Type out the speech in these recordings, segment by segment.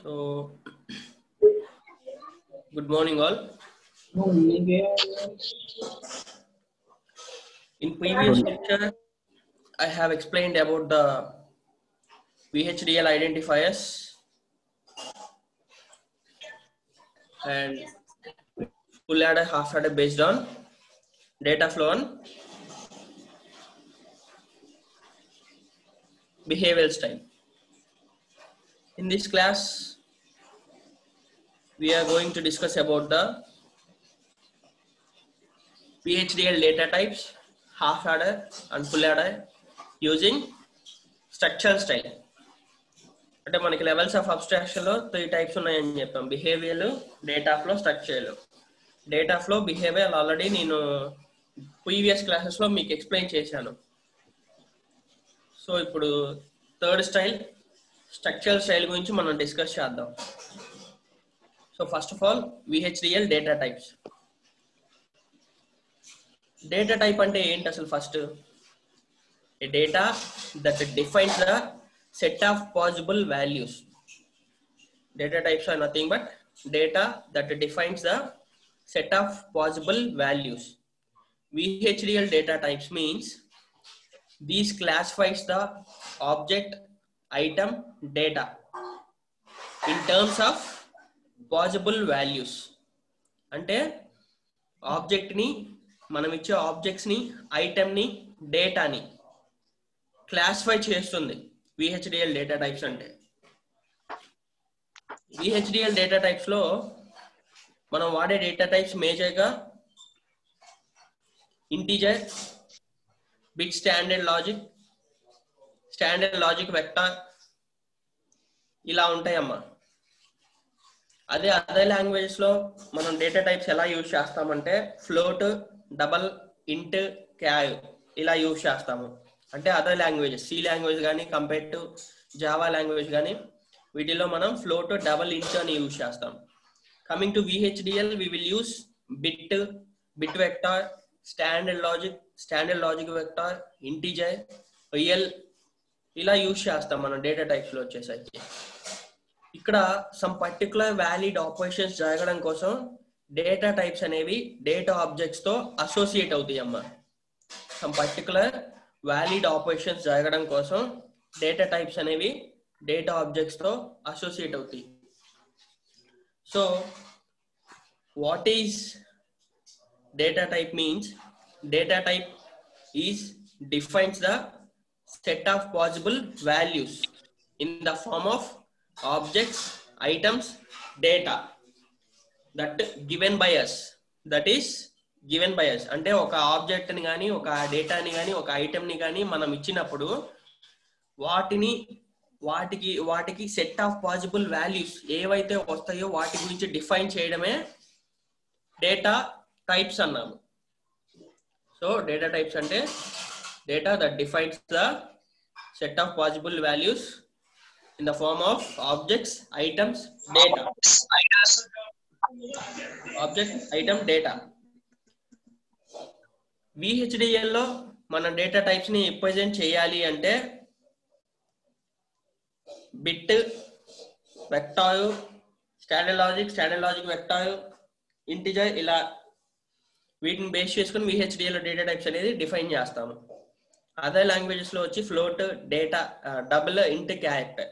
So, good morning, all. In previous lecture, I have explained about the VHDL identifiers and full adder, half adder based on data flow and behavioral style. In this class, we are going to discuss about the VHDL data types, half adder and full adder using structural style. అంటే మనకి levels of abstraction లో 3 types ఉన్నాయని చెప్పాం. Behaviour, data flow, structure. Data flow, behaviour already నేను previous classes లో మీకు explain చేశాను. So ఇప్పుడు థర్డ్ స్టైల్ స్ట్రక్చరల్ స్టైల్ గురించి మనం డిస్కస్ చేద్దాం. So first of all VHDL data types. Data type అంటే ఏంటి అసలు? First a data that defines the set of possible values. Data types are nothing but data that defines the set of possible values. VHDL data types means these classifies the object, item, data in terms of possible values. అంటే object ని, మనం ఇచ్చే objects ని, item ని, డేటాని classify చేస్తుంది VHDL data types అంటే. VHDL data types లో మనం వాడే డేటా టైప్స్ మేజర్గా integer, bit standard logic vector ఇలా ఉంటాయమ్మా. అదే అదర్ లాంగ్వేజెస్ లో మనం డేటా టైప్స్ ఎలా యూజ్ చేస్తామంటే ఫ్లోట్, డబల్, ఇంట్, క్యార్ ఇలా యూజ్ చేస్తాము. అంటే అదర్ లాంగ్వేజెస్, సి లాంగ్వేజ్ కానీ కంపేర్ టు జావా లాంగ్వేజ్ కానీ వీటిలో మనం ఫ్లోట్, డబల్, ఇంట్ అని యూజ్ చేస్తాం. Coming to VHDL we will use bit vector, standard logic vector, integer, real ఇలా యూజ్ చేస్తాం మనం డేటా టైప్స్ లో వచ్చేసరికి. ఇక్కడ సమ్ పర్టికులర్ వ్యాలిడ్ ఆపరేషన్స్ జరగడం కోసం డేటా టైప్స్ అనేవి డేటా ఆబ్జెక్ట్స్ తో అసోసియేట్ అవుతాయి అమ్మా. సమ్ పర్టికులర్ వ్యాలిడ్ ఆపరేషన్స్ జరగడం కోసం డేటా టైప్స్ అనేవి డేటా ఆబ్జెక్ట్స్ తో అసోసియేట్ అవుతాయి. So what is data type means? Data type is defines the set of possible values in the form of objects, items, data that given by us. That is given by us. అంటే ఒక object ని కానీ, ఒక డేటాని కానీ, ఒక item ని కానీ మనం ఇచ్చినప్పుడు వాటికి సెట్ ఆఫ్ పాసిబుల్ వాల్యూస్ ఏవైతే వస్తాయో వాటి గురించి డిఫైన్ చేయడమే డేటా టైప్స్ అన్నాము. సో డేటా టైప్స్ అంటే data that defines the set of possible values in the form of objects, items, data. Object, item, data. VHDL లో మన డేటా టైప్స్ ని రిప్రజెంట్ చేయాలి అంటే bit, vector, standard logic vector, integer ఇలా వీటిని base చేసుకుని VHDL data types అనేది define చేస్తాము. అదర్ లాంగ్వేజెస్ లో వచ్చి float, data, double, int, character.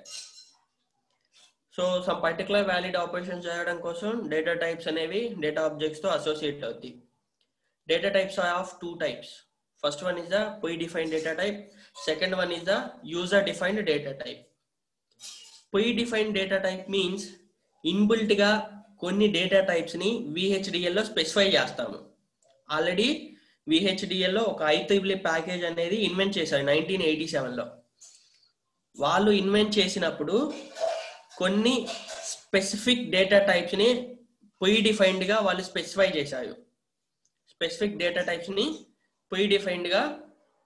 So some particular valid operations చేయడం కోసం డేటా టైప్స్ అనేవి డేటా ఆబ్జెక్ట్స్ తో అసోసియేట్ అవుతాయి. Data types are of 2 types. First one is the predefined data type, second one is the user defined data type. Predefined data type means inbuilt గా కొన్ని data types ని VHDL లో specify చేస్తాము. Already VHDL లో ఒక IEEE package అనేది invent చేశారు 1987 లో. వాళ్ళు ఇన్వెంట్ చేసినప్పుడు కొన్ని స్పెసిఫిక్ డేటా టైప్స్ ని ప్రీ డిఫైన్డ్ గా వాళ్ళు స్పెసిఫై చేశారు. స్పెసిఫిక్ డేటా టైప్స్ ని ప్రీ డిఫైన్డ్ గా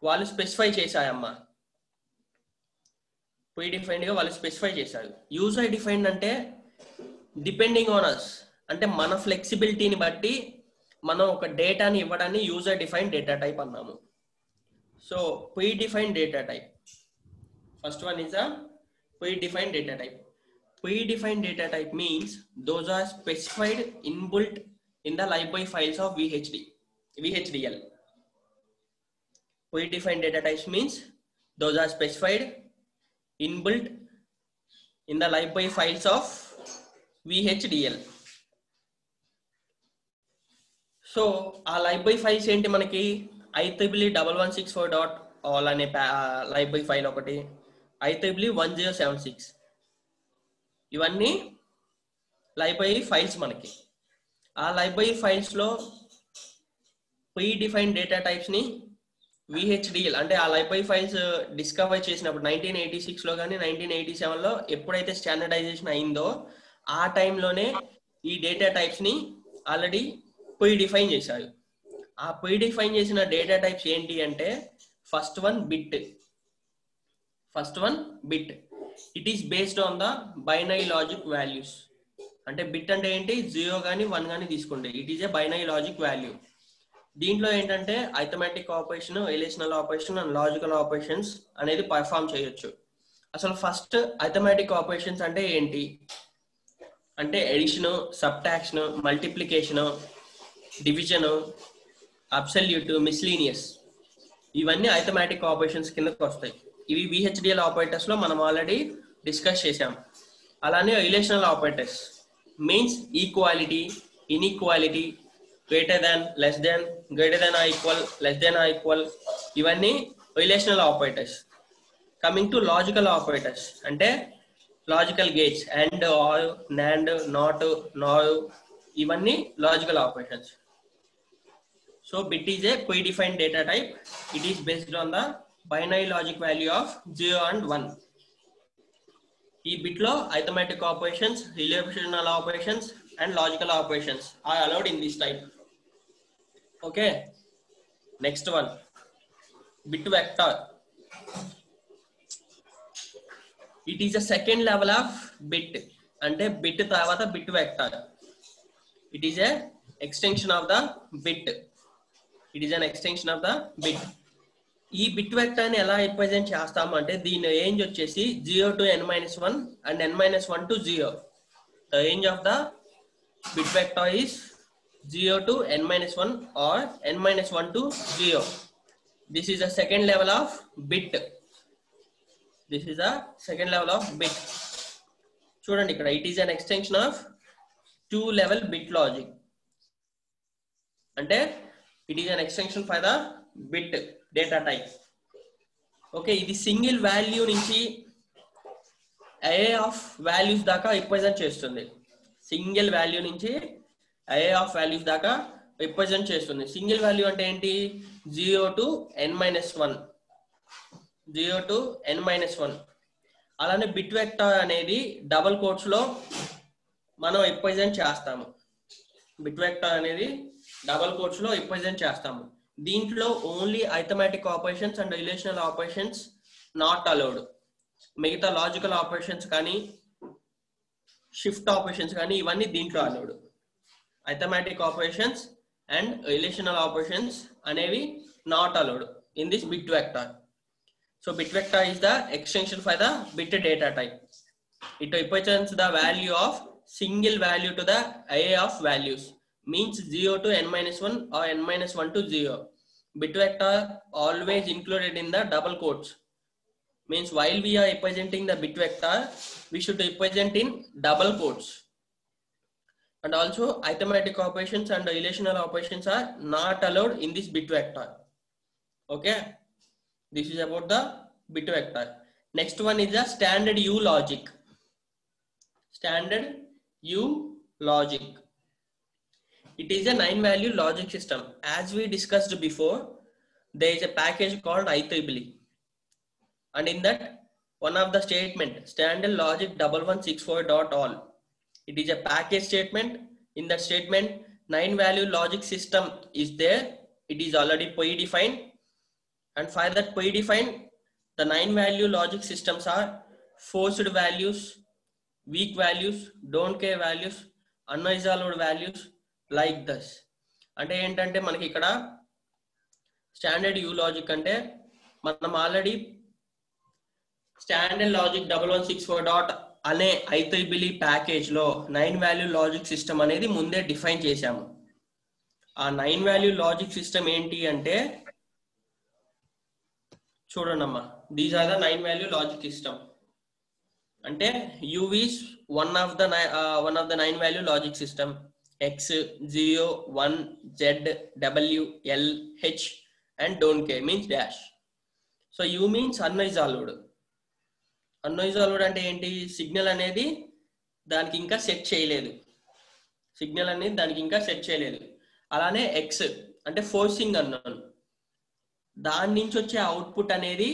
వాళ్ళు స్పెసిఫై చేశారమ్మా. ప్రీ డిఫైన్డ్ గా వాళ్ళు స్పెసిఫై చేశారు. యూజర్ డిఫైన్డ్ అంటే డిపెండింగ్ ఆన్ అస్, అంటే మన ఫ్లెక్సిబిలిటీని బట్టి మనం ఒక డేటాని ఇవ్వడాన్ని యూజర్ డిఫైన్డ్ డేటా టైప్ అన్నాము. So pre defined data type, first one is a pre defined data type. predefined data type means those are specified inbuilt in the library files of VHDL. Predefined data types means those are specified inbuilt in the library files of VHDL. So ఆ library files ఏంటి మనకి IEEE 1164.all అనే library file ఒకటి, IEEE 1076, ఇవన్నీ library files మనకి. ఆ library files లో pre defined data types ని VHDL అంటే ఆ లైబ్రరీ ఫైల్స్ డిస్కవర్ చేసినప్పుడు 1986 లో కానీ 1987 లో ఎప్పుడైతే స్టాండర్డైజేషన్ అయిందో ఆ టైంలోనే ఈ డేటా టైప్స్ ని ఆల్రెడీ ప్రీ డిఫైన్ చేశారు. ఆ ప్రీ డిఫైన్ చేసిన డేటా టైప్స్ ఏంటి అంటే first one bit. It is based on the binary logic values. అంటే బిట్ అంటే ఏంటి, 0 కానీ 1 కానీ తీసుకోండి, it is a binary logic value. దీంట్లో ఏంటంటే arithmetic operation, relational operation and logical operations అనేది పర్ఫామ్ చేయొచ్చు. అసలు ఫస్ట్ అరిథమెటిక్ ఆపరేషన్స్ అంటే ఏంటి అంటే addition, subtraction, multiplication, division, absolute, miscellaneous, ఇవన్నీ అరిథమెటిక్ ఆపరేషన్స్ కిందకి వస్తాయి. ఇవి VHDL ఆపరేటర్స్ లో మనం ఆల్రెడీ డిస్కస్ చేసాం. అలానే relational operators means equality, inequality, greater than, less than, greater than or equal, less than or equal, ఇవన్నీ relational operators. Coming to logical operators అంటే logical gates, and, or, nand, not, nor, ఇవన్నీ logical operations. So bit is a predefined data type. It is based on the binary logic value of 0 and 1. ఈ bit లో arithmetic operations, relational operations and logical operations are allowed in this type. Okay, next one, bit vector. It is a second level of bit. అంటే bit తర్వాత bit vector. It is a extension of the bit. It is an extension of the bit. ఈ bit vector ని ఎలా represent చేస్తాము అంటే దీని range వచ్చేసి 0 to n-1 and n-1 to 0. The range of the bit vector is 0 to n-1 or n-1 to 0. This is a second level of bit. చూడండి ఇక్కడ, it is an extension of 2-level bit logic. అంటే it is an extension for the bit data type. Okay, ఇది single value నుంచి array of values దాకా represent చేస్తుంది. Single value నుంచి array of values దాకా represent చేస్తుంది. సింగిల్ వాల్యూ అంటే ఏంటి, 0 to n-1, 0 to n-1. అలానే బిట్ వెక్టర్ అనేది డబుల్ కోట్స్ లో మనం రిప్రజెంట్ చేస్తాము. బిట్ వెక్టర్ అనేది డబుల్ కోట్స్ లో రిప్రజెంట్ చేస్తాము. దీంట్లో only arithmetic operations and relational operations not allowed. మిగతా లాజికల్ ఆపరేషన్స్ కానీ షిఫ్ట్ ఆపరేషన్స్ కానీ ఇవన్నీ దీంట్లో allowed. Arithmetic operations and relational operations అనేవి not allowed in this bit vector. So bit vector is the extension for the bit data type. It represents the value of single value to the array of values. Means 0 to n-1 or n-1 to 0. Bit vector always included in the double quotes. Means while we are representing the bit vector, we should represent in double quotes. And also arithmetic operations and relational operations are not allowed in this bit vector. Okay, this is about the bit vector. Next one is the standard U logic. Standard U logic. It is a 9-value logic system. As we discussed before, there is a package called IEEE, and in that one of the statement, standard logic 1164.all. It is a package statement. In that statement, 9-value logic system is there. It is already predefined, and for that predefined, the 9-value logic systems are forced values, weak values, don't care values, unresolved values, like thus. అంటే ఏంటంటే మనకి ఇక్కడ standard you logic అంటే మనం already standard logic 1164. అనే IEEE package లో 9 value logic system అనేది ముందే డిఫైన్ చేశాము. ఆ 9 వాల్యూ లాజిక్ సిస్టమ్ ఏంటి అంటే చూడండి అమ్మా, these are the 9 value logic system. అంటే U is one of the 9 value logic system. X, 0, 1, Z, W, L, H and don't care means dash. So U means unresolved. Unresolved అంటే ఏంటి? Signal అనేది దానికి ఇంకా సెట్ చేయలేదు. Signal అనేది దానికి ఇంకా సెట్ చేయలేదు. అలానే X అంటే ఫోర్సింగ్ అన్నోన్. దాని నుంచి వచ్చే అవుట్పుట్ అనేది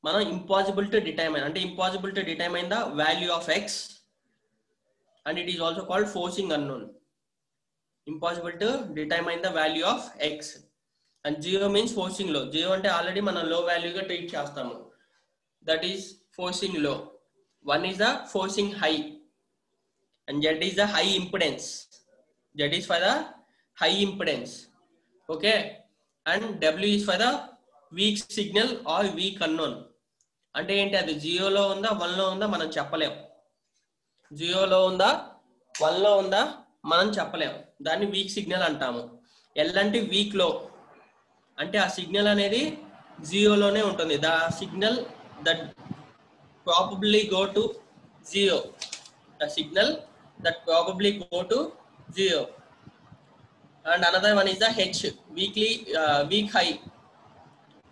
మనం ఇంపాసిబుల్ టు డిటర్మైన్, అంటే impossible to determine the value of X and it is also called forcing unknown. Impossible to determine the value of X. And 0 means forcing లో. 0 అంటే already మనం లో వాల్యూగా ట్రీట్ చేస్తాము, దట్ ఈస్ ఫోర్సింగ్ లో. 1 is the forcing high and Z is the high impedance. Z is for the high impedance. Okay, and W is for the week signal are weak unknown. అంటే ఏంటి? అది 0లో ఉందా 1లో ఉందా మనం చెప్పలేం. 0లో ఉందా 1లో ఉందా మనం చెప్పలేం. దాన్ని వీక్ సిగ్నల్ అంటాము. ఎల్ అంటే వీక్ లో, అంటే ఆ సిగ్నల్ అనేది 0లోనే ఉంటుంది. The signal that probably go to 0. The signal that probably go to 0. And another one is the H, week high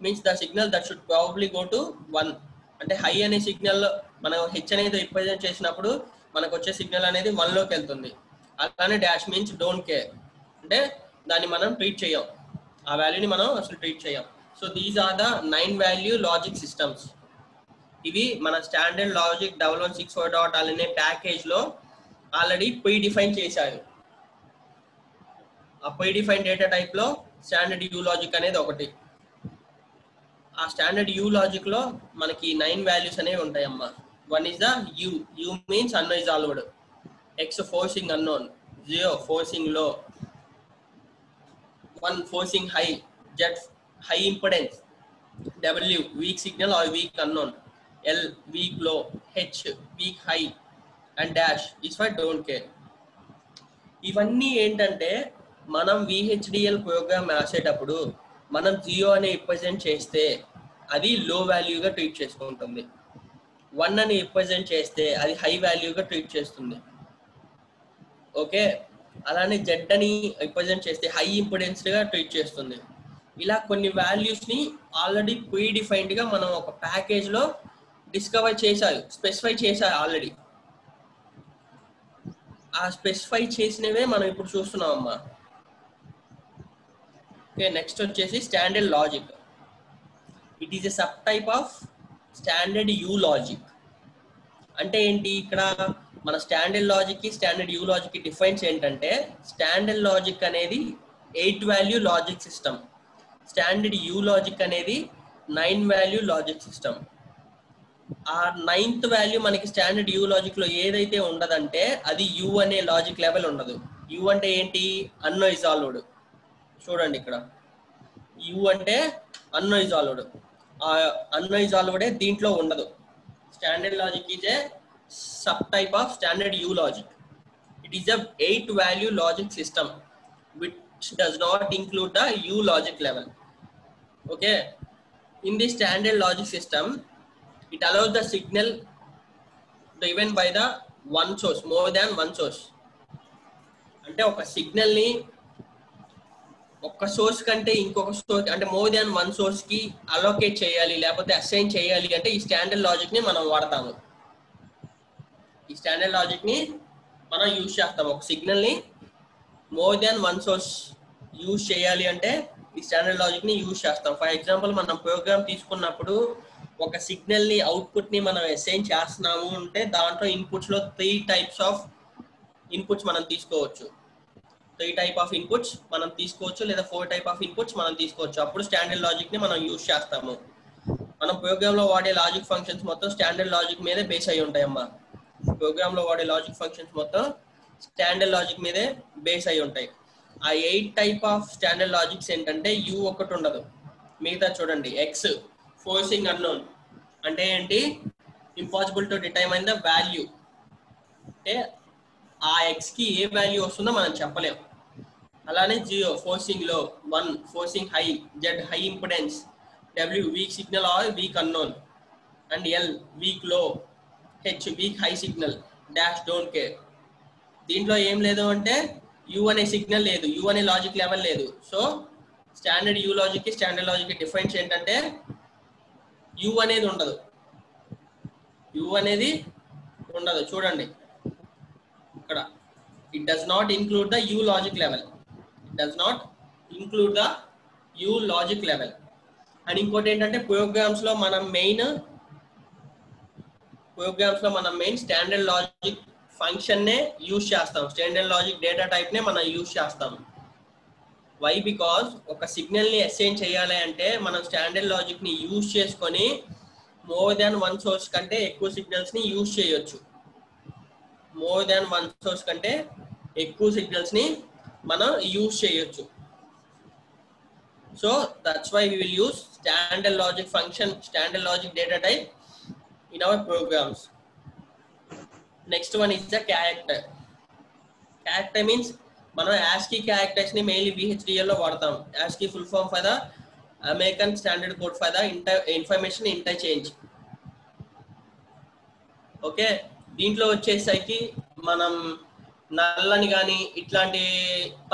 means the signal that should probably go to 1. అంటే high అనే signal మనం H అనేది represent చేసినప్పుడు మనకు వచ్చే signal అనేది 1లోకి వెళ్తుంది. అలానే డాష్ మీన్స్ డోంట్ కేర్, అంటే దాన్ని మనం ట్రీట్ చేయం, ఆ వాల్యూని మనం అసలు ట్రీట్ చేయం. So these are the 9 value logic systems. ఇవి మన స్టాండర్డ్ లాజిక్ 1164.all అనే ప్యాకేజ్ లో ఆల్రెడీ ప్రీ డిఫైన్ చేశారు. ఆ ప్రీ డిఫైన్ డేటా టైప్ లో స్టాండర్డ్ యూ లాజిక్ అనేది ఒకటి. ఆ స్టాండర్డ్ యూ లాజిక్ లో మనకి 9 వాల్యూస్ అనేవి ఉంటాయమ్మా. 1 is the U. U means unresolved. X forcing unknown. 0 forcing low. 1 forcing high. Z high impedance. W weak signal or weak unknown. L weak low. H weak high. And dash is for don't care. ఇవన్నీ ఏంటంటే మనం VHDL programme రాసేటప్పుడు మనం 0 అని represent చేస్తే అది లో వాల్యూగా treat చేసుకుంటుంది. 1 అని రిప్రజెంట్ చేస్తే అది హై వాల్యూగా ట్రీట్ చేస్తుంది. ఓకే, అలానే Z అని రిప్రజెంట్ చేస్తే హై ఇంపిడెన్స్గా ట్రీట్ చేస్తుంది. ఇలా కొన్ని వాల్యూస్ని ఆల్రెడీ ప్రీ డిఫైన్డ్గా మనం ఒక ప్యాకేజ్లో డిస్కవర్ చేశారు, స్పెసిఫై చేశారు ఆల్రెడీ. ఆ స్పెసిఫై చేసినవే మనం ఇప్పుడు చూస్తున్నాం అమ్మా. ఓకే, నెక్స్ట్ వచ్చేసి standard logic. It is a sub type of standard you logic. అంటే ఏంటి? ఇక్కడ మన స్టాండర్డ్ లాజిక్ కి స్టాండర్డ్ యూ లాజిక్ కి డిఫరెన్స్ ఏంటంటే, స్టాండర్డ్ లాజిక్ అనేది 8 value logic system, standard you logic అనేది 9 వాల్యూ లాజిక్ సిస్టమ్. ఆ 9th వాల్యూ మనకి స్టాండర్డ్ యూ లాజిక్ లో ఏదైతే ఉండదంటే అది యూ అనే లాజిక్ లెవెల్ ఉండదు. యూ అంటే ఏంటి? అన్రిజాల్వ్డ్. చూడండి ఇక్కడ యూ అంటే అన్రిజాల్వ్డ్. ఆ అన్రిజాల్వ్డే దీంట్లో ఉండదు. Standard logic is a sub type of standard you logic. It is a 8 value logic system which does not include the U logic level. Okay, in the standard logic system it allows the signal driven by the one source, more than one source. అంటే ఒక signal ని ఒక source కంటే ఇంకొక source అంటే more than one source కి allocate చేయాలి, లేకపోతే అసైన్ చేయాలి అంటే ఈ స్టాండర్డ్ లాజిక్ ని మనం వాడతాము. ఈ స్టాండర్డ్ లాజిక్ ని మనం యూజ్ చేస్తాం. ఒక సిగ్నల్ ని more than one source use చేయాలి అంటే ఈ స్టాండర్డ్ లాజిక్ ని యూజ్ చేస్తాం. ఫర్ ఎగ్జాంపుల్ మనం ప్రోగ్రామ్ తీసుకున్నప్పుడు ఒక సిగ్నల్ ని అవుట్పుట్ ని మనం అసైన్ చేస్తున్నాము అంటే దాంట్లో ఇన్పుట్స్ లో 3 టైప్స్ ఆఫ్ ఇన్పుట్స్ మనం తీసుకోవచ్చు. 3 టైప్ ఆఫ్ ఇన్పుట్స్ మనం తీసుకోవచ్చు, లేదా 4 టైప్ ఆఫ్ ఇన్పుట్స్ మనం తీసుకోవచ్చు. అప్పుడు స్టాండర్డ్ లాజిక్ ని మనం యూజ్ చేస్తాము. మనం ప్రోగ్రామ్ లో వాడే లాజిక్ ఫంక్షన్స్ మొత్తం స్టాండర్డ్ లాజిక్ మీదే బేస్ అయి ఉంటాయమ్మా. ప్రోగ్రామ్ లో వాడే లాజిక్ ఫంక్షన్స్ మొత్తం స్టాండర్డ్ లాజిక్ మీదే బేస్ అయి ఉంటాయి. ఆ 8 టైప్ ఆఫ్ స్టాండర్డ్ లాజిక్స్ ఏంటంటే యూ ఒకటి ఉండదు, మిగతా చూడండి. ఎక్స్ ఫోర్సింగ్ అన్నోన్ అంటే ఏంటి? Impossible to determine the value. అంటే ఆ ఎక్స్ కి ఏ వాల్యూ వస్తుందో మనం చెప్పలేం. అలానే 0 ఫోర్సింగ్ లో, 1 forcing high, Z high impedance, W week signal are weak unknown, and L week లో, H week high signal, dash don't care. దీంట్లో ఏం లేదు అంటే యూ అనే సిగ్నల్ లేదు, యూ అనే లాజిక్ లెవెల్ లేదు. సో స్టాండర్డ్ యూ లాజిక్ కి స్టాండర్డ్ లాజిక్ కి డిఫరెన్స్ ఏంటంటే యూ అనేది ఉండదు, యూ అనేది ఉండదు. చూడండి ఇక్కడ, it does not include the you logic level, it does not include the you logic level. And ఇంకోటి ఏంటంటే ప్రోగ్రామ్స్ లో మనం మెయిన్ స్టాండర్డ్ లాజిక్ ఫంక్షన్ నే యూజ్ చేస్తాం, స్టాండర్డ్ లాజిక్ డేటా టైప్ నే మనం యూజ్ చేస్తాం. వై? బికాస్ ఒక సిగ్నల్ ని అసైన్ చేయాలి అంటే మనం స్టాండర్డ్ లాజిక్ ని యూజ్ చేసుకొని మోర్ దాన్ వన్ సోర్స్ కంటే ఎక్కువ సిగ్నల్స్ ని యూజ్ చేయొచ్చు. మోర్ దాన్ వన్ సోర్స్ కంటే ఎక్కువ సిగ్నల్స్ ని మనం యూజ్ చేయొచ్చు. So that's why we will use standard logic function, standard logic data type in our programs. Next one is the character. Character means మనం ASCII characters ని mainly VHDL లో వాడతాం. ASCII full form for the American Standard Code for the Information Interchange. Okay, దీంట్లో వచ్చేసరికి మనం నల్లని కానీ ఇట్లాంటి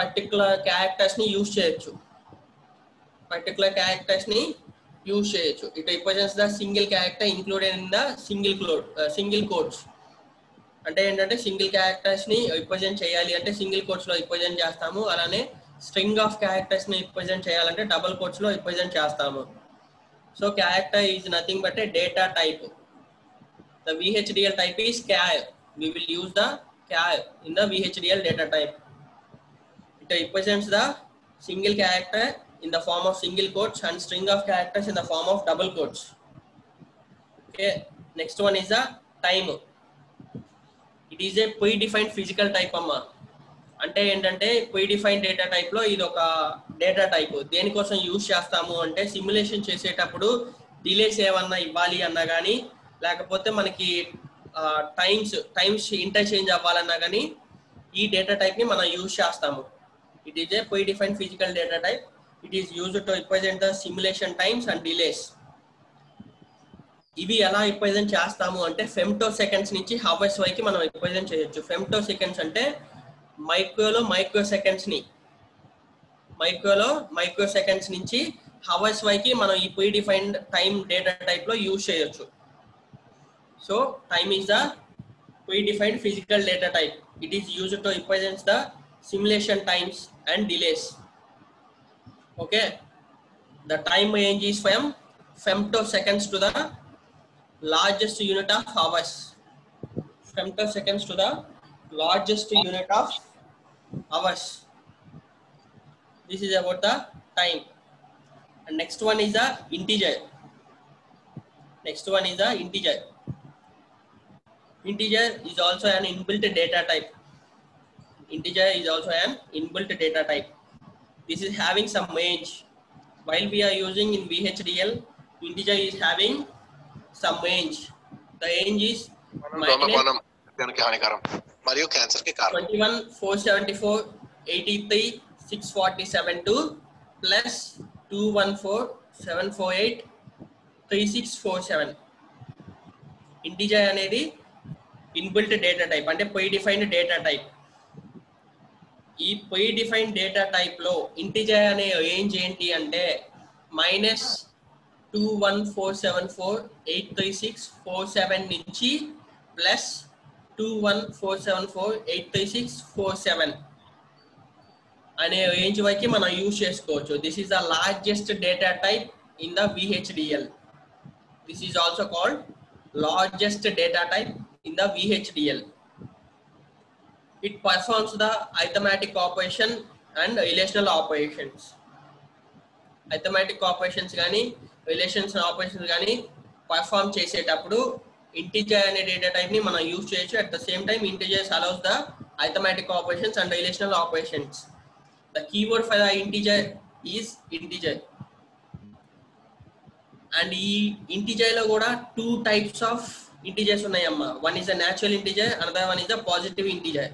పర్టికులర్ క్యారెక్టర్స్ ని యూజ్ చేయొచ్చు, It represents the single character included in the single quotes. అంటే ఏంటంటే సింగిల్ క్యారెక్టర్స్ ని రిప్రజెంట్ చేయాలి అంటే సింగిల్ కోట్స్ లో రిప్రజెంట్ చేస్తాము. అలానే స్ట్రింగ్ ఆఫ్ క్యారెక్టర్స్ ని రిప్రజెంట్ చేయాలంటే డబుల్ కోట్స్ లో రిప్రజెంట్ చేస్తాము. So character is nothing but A data type. The VHDL type is char. We will use the char in the VHDL data type. It represents the single character in the form of single quotes and string of characters in the form of double quotes. Okay, next one is the time. It is a predefined physical type amma. అంటే ఏంటంటే predefined data type లో ఇది ఒక data type. దేనికోసం use చేస్తాము అంటే simulation చేసేటప్పుడు delays ఏమన్నా ఇవ్వాలి అన్నా కానీ, లేకపోతే మనకి టైమ్స్ ఇంటర్చేంజ్ అవ్వాలన్నా కానీ ఈ డేటా టైప్ ని మనం యూజ్ చేస్తాము. It is A predefined physical data type. It is used to represent the simulation times and delays. ఇవి ఎలా రిప్రజెంట్ చేస్తాము అంటే ఫెమ్టో సెకండ్స్ నుంచి హవర్స్ వరకు మనం రిప్రజెంట్ చేయొచ్చు. ఫెమ్టో సెకండ్స్ అంటే మైక్రో సెకండ్స్ నుంచి హవర్స్ వరకు మనం ఈ ప్రీడిఫైన్డ్ టైం డేటా టైప్ లో యూజ్ చేయొచ్చు. So time is the predefined physical data type. It is used to represent the simulation times and delays. Okay, the time range is from femtoseconds to the largest unit of hours. Femtoseconds to the largest unit of hours. This is about the time. And next one is the integer. Integer is also an inbuilt data type. This is having some range. While we are using in VHDL, integer is having some range. The range is -21 474 83 647 to plus 214 748 3647. Integer అనేది inbuilt data type అంటే predefined data type. ఈ predefined data type లో integer అనే range ఏంటి అంటే -21474836447 నుంచి plus 21474836447 అనే range వరకు మనం యూజ్ చేసుకోవచ్చు. This is the largest data type in the VHDL. This is also called largest data type in the VHDL. It performs the arithmetic operation and relational operations. Arithmetic operations గానీ relations operations కానీ perform చేసేటప్పుడు integer అనే data type ని మనం use చేయొచ్చు. At the same time integers allows the arithmetic operations and relational operations. The keyword for the integer is integer. And ఈ integer లో కూడా 2 types of ఇంటిజర్స్ ఉన్నాయమ్మా. One is a natural integer, another one is a positive integer.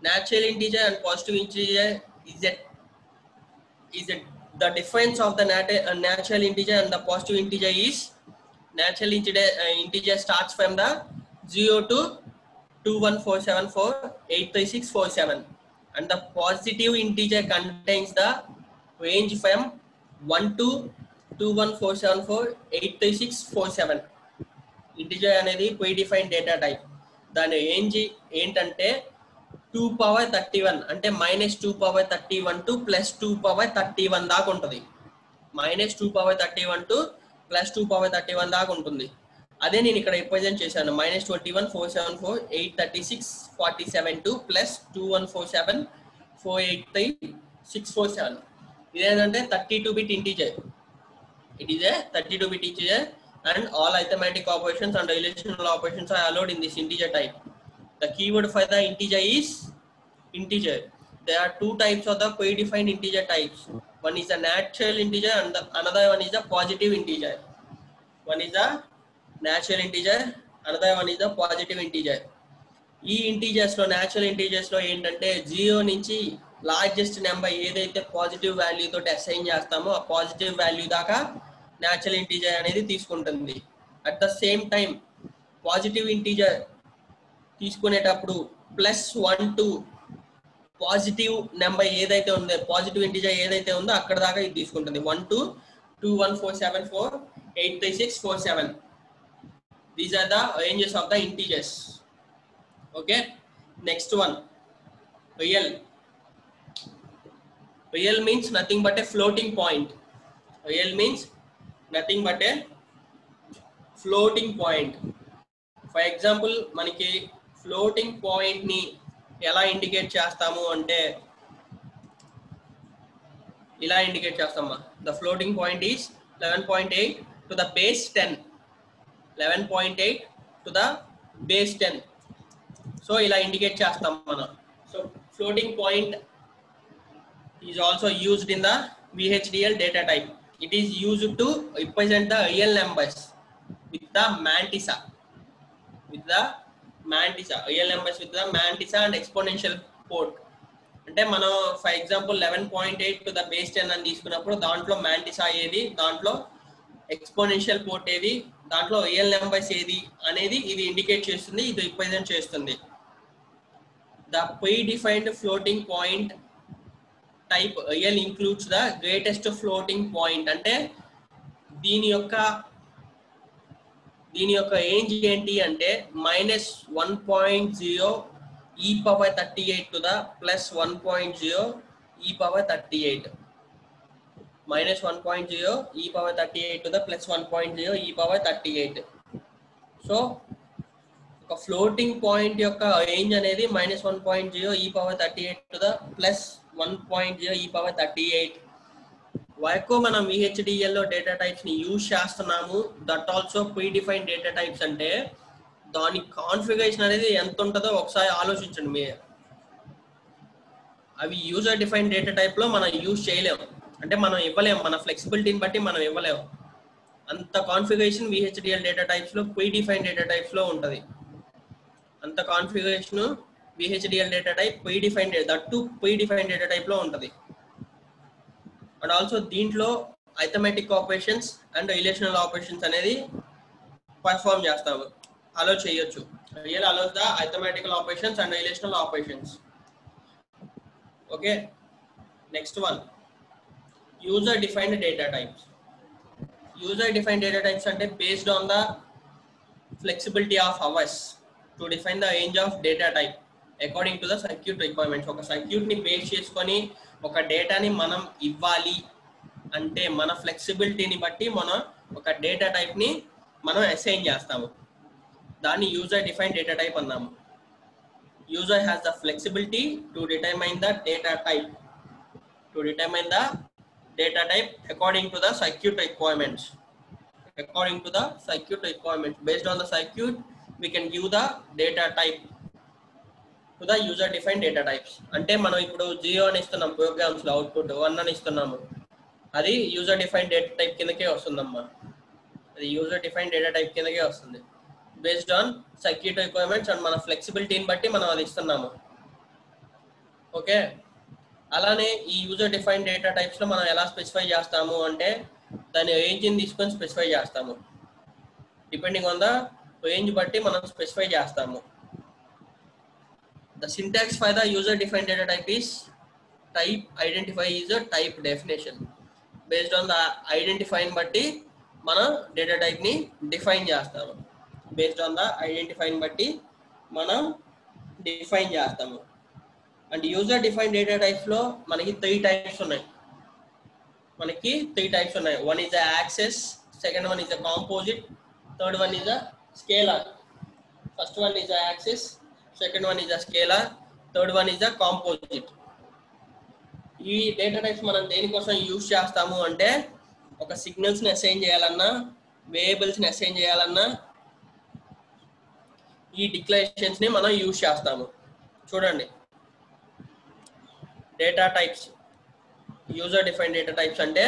Natural integer and positive integer is the difference of the natural integer and the positive integer is natural integer starts from the 0 to 214748367 and the positive integer contains the range from 1 to 214748367. Integer అనేది predefined data type. దాని range ఏంటంటే 2 power 31 అంటే -2 power 31 to +2 power 31 దాకా ఉంటుంది. -2 power 31 to +2 power 31 దాకా ఉంటుంది. అదే నేను ఇక్కడ రిప్రజెంట్ చేశాను. -21 474 836 47 టు +2147 483 647. ఇదేంటంటే 32-bit integer. It is A 32-bit integer and all arithmetic operations and relational operations are allowed in this integer type. The keyword for the integer is integer. There are two types of the predefined integer types. One is a natural integer and another one is a positive integer. One is a natural integer, another one is a positive integer. ఈ integers లో natural integers లో ఏంటంటే 0 నుంచి largest number ఏదైతే positive value తోటి assign చేస్తామో ఆ positive value దాకా న్యాచురల్ ఇంటీజర్ అనేది తీసుకుంటుంది. At the same time positive integer తీసుకునేటప్పుడు +1 to పాజిటివ్ నెంబర్ ఏదైతే ఉందో పాజిటివ్ ఇంటీజర్ ఏదైతే ఉందో అక్కడ దాకా ఇది తీసుకుంటుంది. 1 to 21474 83647. These are the ranges of the integers. Okay, next one, real. Real means nothing but a floating point. Real means nothing but a floating point. For example, మనకి floating point ని ఎలా indicate చేస్తాము అంటే ఇలా indicate చేస్తామా. The floating point is 11.8 to the base 10. 11.8 to the base 10. So ఇలా indicate చేస్తాం మనం. So floating point is also used in the VHDL data type. It is used to represent the real numbers with the mantissa. Real numbers with the mantissa and exponential port. అంటే మనం for example 11.8 to the base 10 అని తీసుకున్నప్పుడు దాంట్లో mantissa ఏది, దాంట్లో exponential port ఏది, దాంట్లో real numbers ఏది అనేది ఇది ఇండికేట్ చేస్తుంది, ఇది రిప్రజెంట్ చేస్తుంది. The predefined floating point type real includes the greatest floating point. అంటే దీని యొక్క రేంజ్ ఏంటి అంటే -1.0 e⁻38 to the +1.0 e⁻38. -1.0 e⁻38 to the +1.0 e⁻38. So ఒక ఫ్లోటింగ్ పాయింట్ యొక్క రేంజ్ అనేది -1.0 e⁻38 to the +1.0 e⁻38 వరకు మనం VHDL లో డేటా టైప్స్ ని యూజ్ చేస్తున్నాము. That also predefined data types అంటే దాని కాన్ఫిగరేషన్ అనేది ఎంత ఉంటుందో ఒకసారి ఆలోచించండి మీరు. అవి యూజర్ డిఫైన్డ్ డేటా టైప్ లో మనం యూజ్ చేయలేము, అంటే మనం ఇవ్వలేము, మన ఫ్లెక్సిబిలిటీని బట్టి మనం ఇవ్వలేము. అంత కాన్ఫిగరేషన్ VHDL డేటా టైప్స్ లో ప్రీడిఫైన్డ్ డేటా టైప్స్ లో ఉంటుంది. అంత configuration VHDL data type predefined data type లో ఉంటుంది. అండ్ ఆల్సో దీంట్లో arithmetic operations and relational operations అనేది పర్ఫార్మ్ చేస్తాము, అలో చేయొచ్చు. Real allows the arithmetical operations and relational operations. Okay, next one, user defined data types. User defined data types అంటే based on the flexibility of ours to define the range of data type according to the circuit requirements. ఒక circuit ని base చేసుకొని ఒక డేటాని మనం ఇవ్వాలి అంటే మన ఫ్లెక్సిబిలిటీని బట్టి మనం ఒక డేటా టైప్ ని మనం అసైన్ చేస్తాము. దాన్ని యూజర్ డిఫైన్డ్ డేటా టైప్ అన్నాము. User has the flexibility to determine the data type according to the circuit requirements. Based on the circuit we can give the data type to the user defined data types. అంటే మనం ఇప్పుడు 0 అని ఇస్తున్నాం programmes లో, output 1 అని ఇస్తున్నాము, అది user defined data type కిందకే వస్తుందమ్మా. అది యూజర్ డిఫైన్డ్ డేటా టైప్ కిందకే వస్తుంది. Based on circuit requirements and మన ఫ్లెక్సిబిలిటీని బట్టి మనం అది ఇస్తున్నాము. ఓకే, అలానే ఈ యూజర్ డిఫైన్ డేటా టైప్స్ లో మనం ఎలా స్పెసిఫై చేస్తాము అంటే దాని రేంజ్ని తీసుకొని స్పెసిఫై చేస్తాము. డిపెండింగ్ ఆన్ ద రేంజ్ బట్టి మనం స్పెసిఫై చేస్తాము. The syntax for the user define data type is type identify is a type definition. Based on the ఐడెంటిఫైని బట్టి మనం డేటా టైప్ ని డిఫైన్ చేస్తాము. బేస్డ్ ఆన్ ద ఐడెంటిఫైని బట్టి మనం డిఫైన్ చేస్తాము. And user define data types లో మనకి 3 టైప్స్ ఉన్నాయి. One is access, second one is composite, third one is scalar. First one is access, second one is scalar, third one is composite. ఈ data types మనం దేనికోసం use చేస్తాము అంటే ఒక signals ని అసైన్ చేయాలన్నా, వేరియబుల్స్ ని అసైన్ చేయాలన్నా ఈ డిక్లరేషన్స్ ని మనం యూజ్ చేస్తాము. చూడండి, data types, user define data types అంటే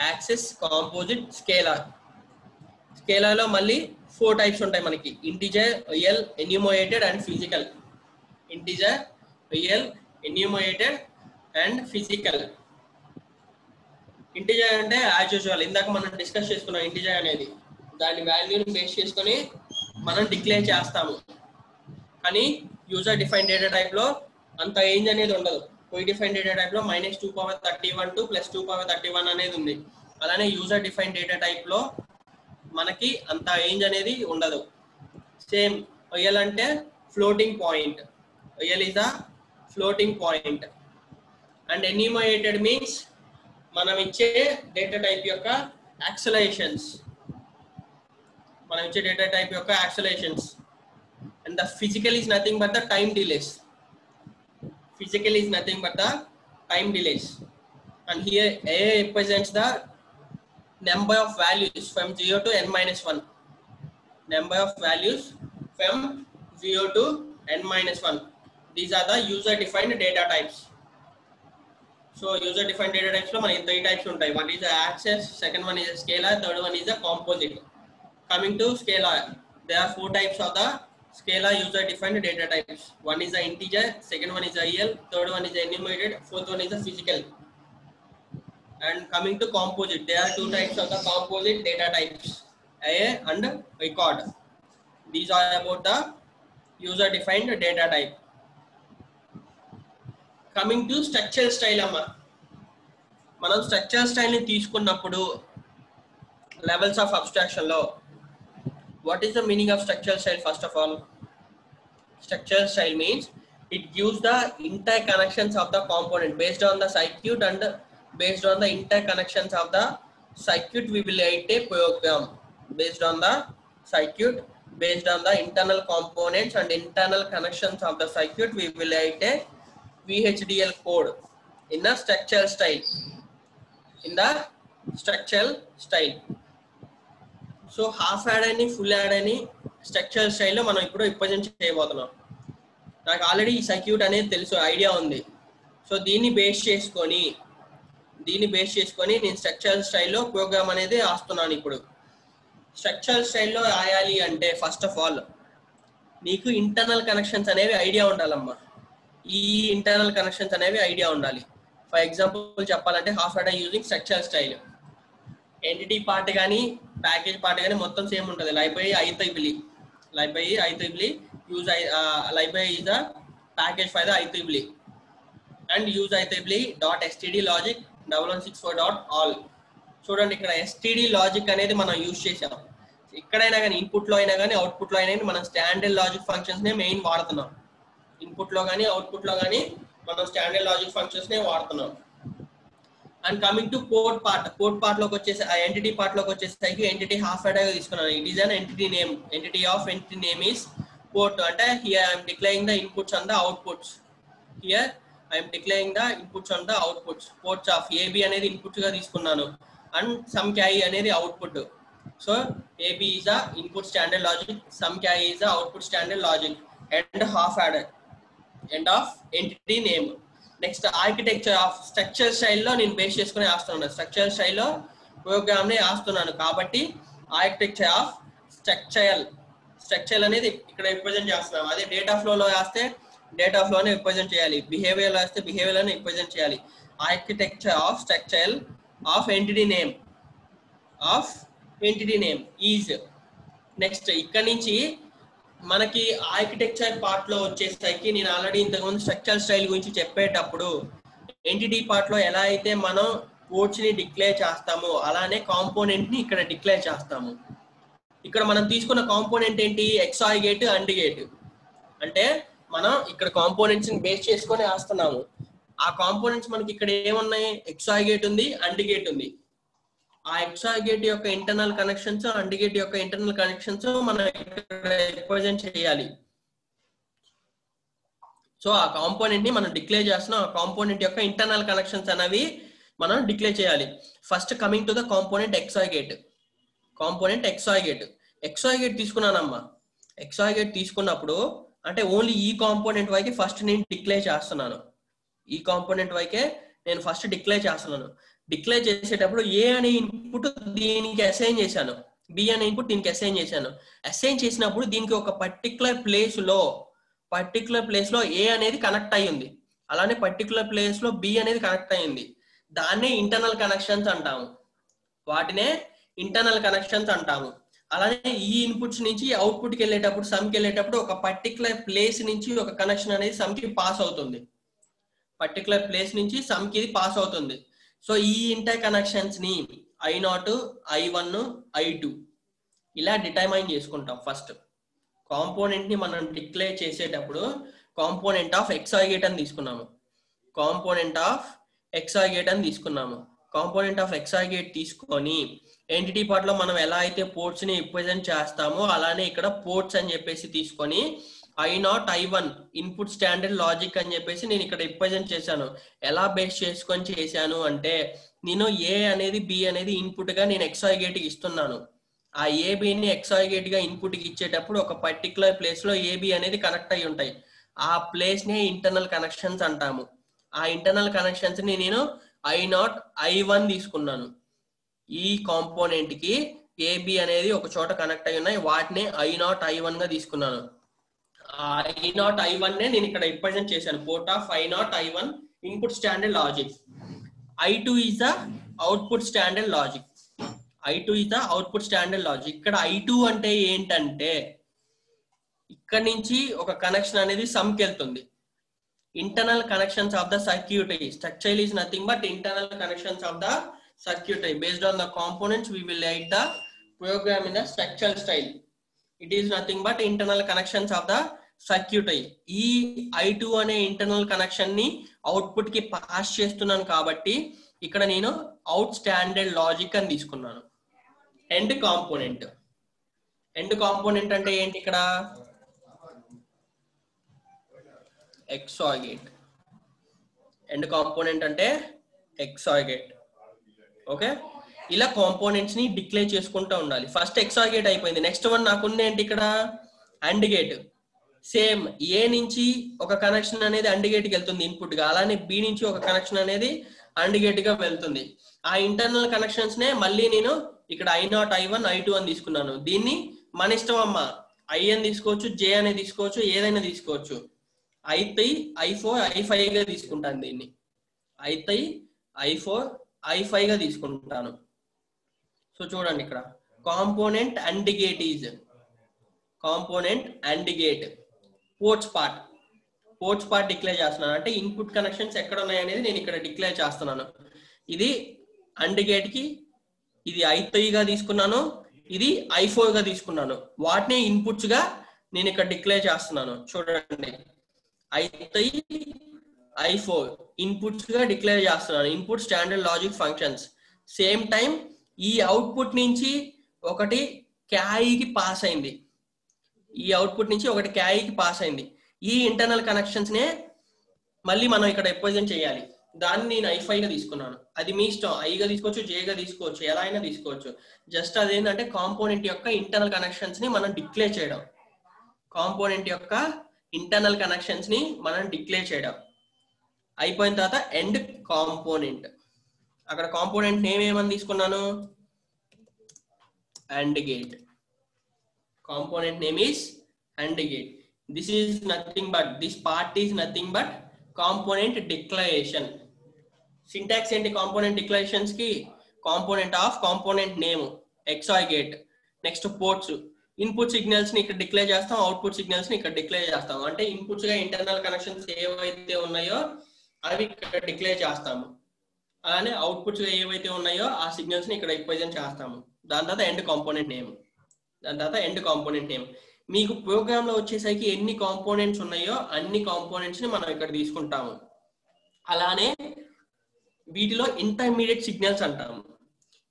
యాక్సెస్, కాంపోజిట్, స్కేలార్. స్కేలార్ లో మళ్ళీ 4 టైప్స్ ఉంటాయి మనకి: integer, real, enumerated and physical. Integer, real, enumerated and physical. Integer అంటే యాజ్ యూజువల్ ఇందాక మనం డిస్కస్ చేసుకున్నాం. ఇంటిజర్ అనేది దాని వాల్యూని బేస్ చేసుకొని మనం డిక్లేర్ చేస్తాము. కానీ యూజర్ డిఫైన్ డేటా టైప్ లో అంత రేంజ్ అనేది ఉండదు. డిఫైన్ డేటా టైప్ లో -2^31 +2^31 అనేది ఉంది. అలానే యూజర్ డిఫైన్ డేటా టైప్ లో మనకి అంత రేంజ్ అనేది ఉండదు. సేమ్ రియల్ అంటే floating point. Real is a floating point. And enumerated means మనం ఇచ్చే డేటా టైప్ యొక్క accelerations. And the physical is nothing but the time delays. And here A represents the number of values from 0 to n-1. Number of values from 0 to n-1. These are the user defined data types. So user defined data types lo manaki 3 types untai. One is access, second one is scalar, third one is a composite. Coming to scalar, there are 4 types of the scalar user defined data types. One is a integer, second one is a real, third one is a enumerated, fourth one is a physical. And coming to composite, there are 2 types of the composite data types, array and record. These are about the user defined data type. Coming to structural style amma, మనం structural style ని తీసుకున్నప్పుడు levels of abstraction లో what is the meaning of structural style? First of all, structural style means it gives the interconnections of the component based on the circuit, and based on the interconnections of the circuit we will write a program. Based on the circuit, based on the internal components and internal connections of the circuit, we will write a VHDL code in a structural style. So half add అని full add అని structural స్టైల్లో మనం ఇప్పుడు represent చేయబోతున్నాం. నాకు already ఈ circuit అనేది తెలుసు, ఐడియా ఉంది. సో దీన్ని బేస్ చేసుకొని నేను స్ట్రక్చరల్ స్టైల్లో ప్రోగ్రామ్ అనేది రాస్తున్నాను. ఇప్పుడు స్ట్రక్చరల్ స్టైల్లో రాయాలి అంటే ఫస్ట్ ఆఫ్ ఆల్ నీకు ఇంటర్నల్ కనెక్షన్స్ అనేవి ఐడియా ఉండాలమ్మా. ఈ ఇంటర్నల్ కనెక్షన్స్ అనేవి ఐడియా ఉండాలి. ఫర్ ఎగ్జాంపుల్ చెప్పాలంటే half add using structural style, entity part కానీ ప్యాకేజ్ పార్ట్ కానీ మొత్తం సేమ్ ఉంటుంది. Library IEEE use library is a package for the IEEE and use IEEE.std logic 1164.all. చూడండి, ఇక్కడ std లాజిక్ అనేది మనం యూజ్ చేసాం. ఎక్కడైనా కానీ ఇన్పుట్లో అయినా కానీ అవుట్పుట్లో అయినా కానీ మనం స్టాండర్డ్ లాజిక్ ఫంక్షన్స్ నే మెయిన్ వాడుతున్నాం. ఇన్పుట్లో కానీ అవుట్పుట్లో కానీ మనం స్టాండర్డ్ లాజిక్ ఫంక్షన్స్ నే వాడుతున్నాం. And coming to port part లోకి వచ్చేసి ఆ ఎంటిటీ పార్ట్ లోకి వచ్చేసరికి ఎంటిటీ హాఫ్ యాడ్ తీసుకున్నాను. It is an entity name. Entity name is port. అంటే here I'm declaring the inputs and the outputs. Ports of A B అనేది ఇన్పుట్స్ గా తీసుకున్నాను అండ్ సమ్ క్యారీ అనేది output. So A B is the input standard logic, sum carry is the output standard logic. And half add end of entity name. Next architecture of structural స్టైల్లో నేను base చేసుకుని రాస్తున్నాను. Structural స్టైల్లో programme ని రాస్తున్నాను కాబట్టి architecture of structural structure అనేది ఇక్కడ రిప్రజెంట్ చేస్తున్నాం. అదే డేటా ఫ్లోలో వేస్తే డేటా ఫ్లోని రిప్రజెంట్ చేయాలి, బిహేవియర్లో వేస్తే బిహేవియర్ని రిప్రజెంట్ చేయాలి. Architecture of structure of entity name is. Next ఇక్కడ నుంచి మనకి ఆర్కిటెక్చర్ పార్ట్ లో వచ్చేసరికి నేను ఆల్రెడీ ఇంతకుముందు స్ట్రక్చర్ స్టైల్ గురించి చెప్పేటప్పుడు ఎంటిటీ పార్ట్ లో ఎలా అయితే మనం కోడ్స్ ని డిక్లేర్ చేస్తామో అలానే కాంపోనెంట్ ని ఇక్కడ డిక్లేర్ చేస్తాము. ఇక్కడ మనం తీసుకున్న కాంపోనెంట్ ఏంటి? XOR gate, AND gate. అంటే మనం ఇక్కడ కాంపోనెంట్స్ ని బేస్ చేసుకొని వేస్తున్నాము. ఆ కాంపోనెంట్స్ మనకి ఇక్కడ ఏమున్నాయి? XOR గేట్ ఉంది, AND గేట్ ఉంది. ఆ XOR గేట్ యొక్క ఇంటర్నల్ కనెక్షన్స్, AND గేట్ యొక్క ఇంటర్నల్ కనెక్షన్స్ మనం ఇక్కడ రిప్రజెంట్ చేయాలి. సో ఆ కాంపోనెంట్ ని మనం డిక్లేర్ చేస్తున్నాం. ఆ కాంపోనెంట్ యొక్క ఇంటర్నల్ కనెక్షన్స్ అనేవి మనం డిక్లేర్ చేయాలి. First coming to the component XOR gate. XOR gate తీసుకున్నానమ్మా. XOR గేట్ తీసుకున్నప్పుడు అంటే ఓన్లీ ఈ కాంపోనెంట్ వైకే ఫస్ట్ నేను డిక్లేర్ చేస్తున్నాను. ఈ కాంపోనెంట్ వైకే నేను ఫస్ట్ డిక్లేర్ చేస్తున్నాను. డిక్లేర్ చేసేటప్పుడు ఏ అనే ఇన్పుట్ దీనికి అసైన్ చేశాను, బి అనే ఇన్పుట్ దీనికి అసైన్ చేశాను. అసైన్ చేసినప్పుడు దీనికి ఒక పర్టికులర్ ప్లేస్ లో ఏ అనేది కనెక్ట్ అయ్యింది, అలానే పర్టికులర్ ప్లేస్ లో బి అనేది కనెక్ట్ అయ్యింది. దాన్నే ఇంటర్నల్ కనెక్షన్స్ అంటాము. వాటినే ఇంటర్నల్ కనెక్షన్స్ అంటాము. అలానే ఈ ఇన్పుట్స్ నుంచి అవుట్పుట్ కి వెళ్ళేటప్పుడు, సమ్ కి వెళ్ళేటప్పుడు ఒక పర్టికులర్ ప్లేస్ నుంచి ఒక కనెక్షన్ అనేది సమ్ కి పాస్ అవుతుంది. సో ఈ ఇంటర్ కనెక్షన్స్ ని I0, I1, I2 ఇలా డిటర్మైన్ చేసుకుంటాం. ఫస్ట్ కాంపోనెంట్ ని మనం డిక్లేర్ చేసేటప్పుడు కాంపోనెంట్ ఆఫ్ XOR గేట్ అని తీసుకున్నాము. కాంపోనెంట్ ఆఫ్ XOR గేట్ తీసుకొని ఎంటిటీ పార్ట్ లో మనం ఎలా అయితే పోర్ట్స్ ని రిప్రజెంట్ చేస్తామో అలానే ఇక్కడ పోర్ట్స్ అని చెప్పేసి తీసుకొని I0, I1 input standard logic అని చెప్పేసి నేను ఇక్కడ రిప్రజెంట్ చేశాను. ఎలా బేస్ చేసుకొని చేశాను అంటే నేను ఏ అనేది బి అనేది ఇన్పుట్ గా నేను XOR గేట్ కి ఇస్తున్నాను. ఆ ఏబిని XOR గేట్ గా ఇన్పుట్ కి ఇచ్చేటప్పుడు ఒక పర్టికులర్ ప్లేస్ లో ఏబి అనేది కనెక్ట్ అయి ఉంటాయి. ఆ ప్లేస్ నే ఇంటర్నల్ కనెక్షన్స్ అంటాము. ఆ ఇంటర్నల్ కనెక్షన్స్ ని నేను I0, I1 తీసుకున్నాను. ఈ కాంపోనెంట్ కి ఏబి అనేది ఒక చోట కనెక్ట్ అయి ఉన్నాయి. వాటిని I0, I1 గా తీసుకున్నాను. I0, I1 నే నేను ఇక్కడ రిప్రజెంట్ చేశాను. Port of I0, I1 input standard logic. I2 is the output standard logic. ఇక్కడ I2 అంటే ఏంటంటే ఇక్కడ నుంచి ఒక కనెక్షన్ అనేది సమ్ కి వెళ్తుంది. Internal connections of the circuitry. Structure is nothing but internal connections of the circuitry. Based on the components we will write the program in the structural style. It is nothing but internal connections of the circuitry. ఈ I2 అనే internal connection ని output కి pass చేస్తున్నాను కాబట్టి ఇక్కడ నేను out standard logic అని తీసుకున్నాను. ఎండ్ కాంపోనెంట్ అంటే ఏంటి? ఇక్కడ XOR గేట్. ఎండ్ కాంపోనెంట్ అంటే XOR గేట్. ఓకే, ఇలా కాంపోనెంట్స్ ని డిక్లేర్ చేసుకుంటూ ఉండాలి. ఫస్ట్ XOR గేట్ అయిపోయింది. నెక్స్ట్ వన్ నాకుంది ఏంటి? ఇక్కడ AND గేట్. సేమ్ ఏ నుంచి ఒక కనెక్షన్ అనేది AND గేట్ కి వెళ్తుంది ఇన్పుట్ గా, అలానే బి నుంచి ఒక కనెక్షన్ అనేది AND గేట్ గా వెళ్తుంది. ఆ ఇంటర్నల్ కనెక్షన్స్ నే మళ్ళీ నేను ఇక్కడ I0, I1, I2 అని తీసుకున్నాను. దీన్ని మన ఇష్టం అమ్మా, I అని తీసుకోవచ్చు, J అని తీసుకోవచ్చు, ఏదైనా తీసుకోవచ్చు. I3, I4, I5 గా తీసుకుంటాను. దీన్ని I3, I4, I5 గా తీసుకుంటాను. సో చూడండి ఇక్కడ component AND gate ports part declare చేస్తున్నాను. అంటే ఇన్పుట్ కనెక్షన్స్ ఎక్కడ ఉన్నాయి అనేది నేను ఇక్కడ డిక్లేర్ చేస్తున్నాను. ఇది AND గేట్ కి ఇది I3 గా తీసుకున్నాను, ఇది I4 గా తీసుకున్నాను. వాటిని ఇన్పుట్స్ గా నేను ఇక్కడ డిక్లేర్ చేస్తున్నాను. చూడండి I3, I4 ఇన్పుట్స్ గా డిక్లేర్ చేస్తున్నాను. Input standard logic functions. Same time ఈ అవుట్పుట్ నుంచి ఒకటి క్యారీకి పాస్ అయింది. ఈ ఇంటర్నల్ కనెక్షన్స్ నే మళ్ళీ మనం ఇక్కడ రిప్రజెంట్ చేయాలి. దాన్ని నేను I5 గా తీసుకున్నాను. అది మీ ఇష్టం, I గా తీసుకోవచ్చు, J గా తీసుకోవచ్చు, ఎలా అయినా తీసుకోవచ్చు. జస్ట్ అదేంటంటే కాంపోనెంట్ యొక్క ఇంటర్నల్ కనెక్షన్స్ ని మనం డిక్లేర్ చేయడం. అయిపోయిన తర్వాత ఎండ్ కాంపోనెంట్. అక్కడ కాంపోనెంట్ నేమ్ ఏమని తీసుకున్నాను? AND gate. Component name is AND gate. This is nothing but, this part is nothing but component declaration. Syntax ఏంటి కాంపోనెంట్ డిక్లరేషన్స్ కి? Component of component name XOR gate. Next ports, input signals ని ఇక్కడ declare చేస్తాం, output signals ని ఇక్కడ declare చేస్తాం. అంటే inputs గా ఇంటర్నల్ కనెక్షన్స్ ఏవైతే ఉన్నాయో అవి ఇక్కడ డిక్లేర్ చేస్తాము. అలానే అవుట్పుట్స్ గా ఏవైతే ఉన్నాయో ఆ సిగ్నల్స్ ని ఇక్కడ రిప్రజెంట్ చేస్తాము. దాని తర్వాత ఎండ్ కాంపోనెంట్ నేమ్. మీకు ప్రోగ్రామ్ లో వచ్చేసరికి ఎన్ని కాంపోనెంట్స్ ఉన్నాయో అన్ని కాంపోనెంట్స్ ని మనం ఇక్కడ తీసుకుంటాము. అలానే వీటిలో ఇంటర్మీడియట్ సిగ్నల్స్ అంటాము.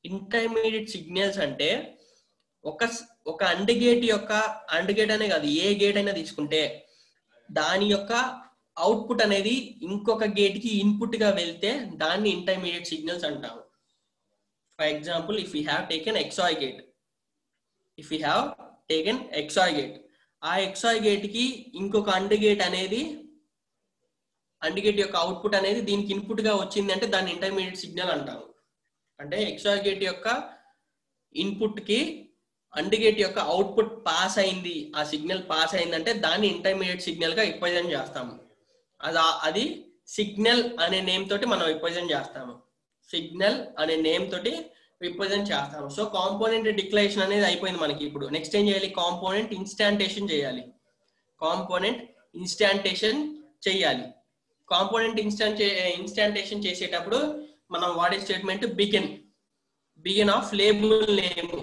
ఇంటర్మీడియట్ సిగ్నల్స్ అంటే ఒక అండ్ గేట్ అనే కాదు, ఏ గేట్ అయినా తీసుకుంటే దాని యొక్క అవుట్పుట్ అనేది ఇంకొక గేట్ కి ఇన్పుట్ గా వెళ్తే దాన్ని ఇంటర్మీడియట్ సిగ్నల్స్ అంటాము. For example, if you have taken XOR gate, ఆ XOR గేట్ కి ఇంకొక అండ్ గేట్ యొక్క అవుట్పుట్ అనేది దీనికి ఇన్పుట్ గా వచ్చింది అంటే దాన్ని ఇంటర్మీడియట్ సిగ్నల్ అంటాము. అంటే XOR గేట్ యొక్క ఇన్పుట్ కి అండ్ గేట్ యొక్క అవుట్పుట్ పాస్ అయింది, ఆ సిగ్నల్ పాస్ అయిందంటే దాన్ని ఇంటర్మీడియట్ సిగ్నల్ గా రిప్రజెంట్ చేస్తాము. అది సిగ్నల్ అనే నేమ్ తోటి మనం రిప్రజెంట్ చేస్తాము. సో కాంపోనెంట్ డిక్లరేషన్ అనేది అయిపోయింది మనకి. ఇప్పుడు నెక్స్ట్ ఏం చేయాలి? కాంపోనెంట్ ఇన్స్టాంటేషన్ చేయాలి. కాంపోనెంట్ ఇన్స్టాంటేషన్ చేసేటప్పుడు మనం వాడే statement begin off label name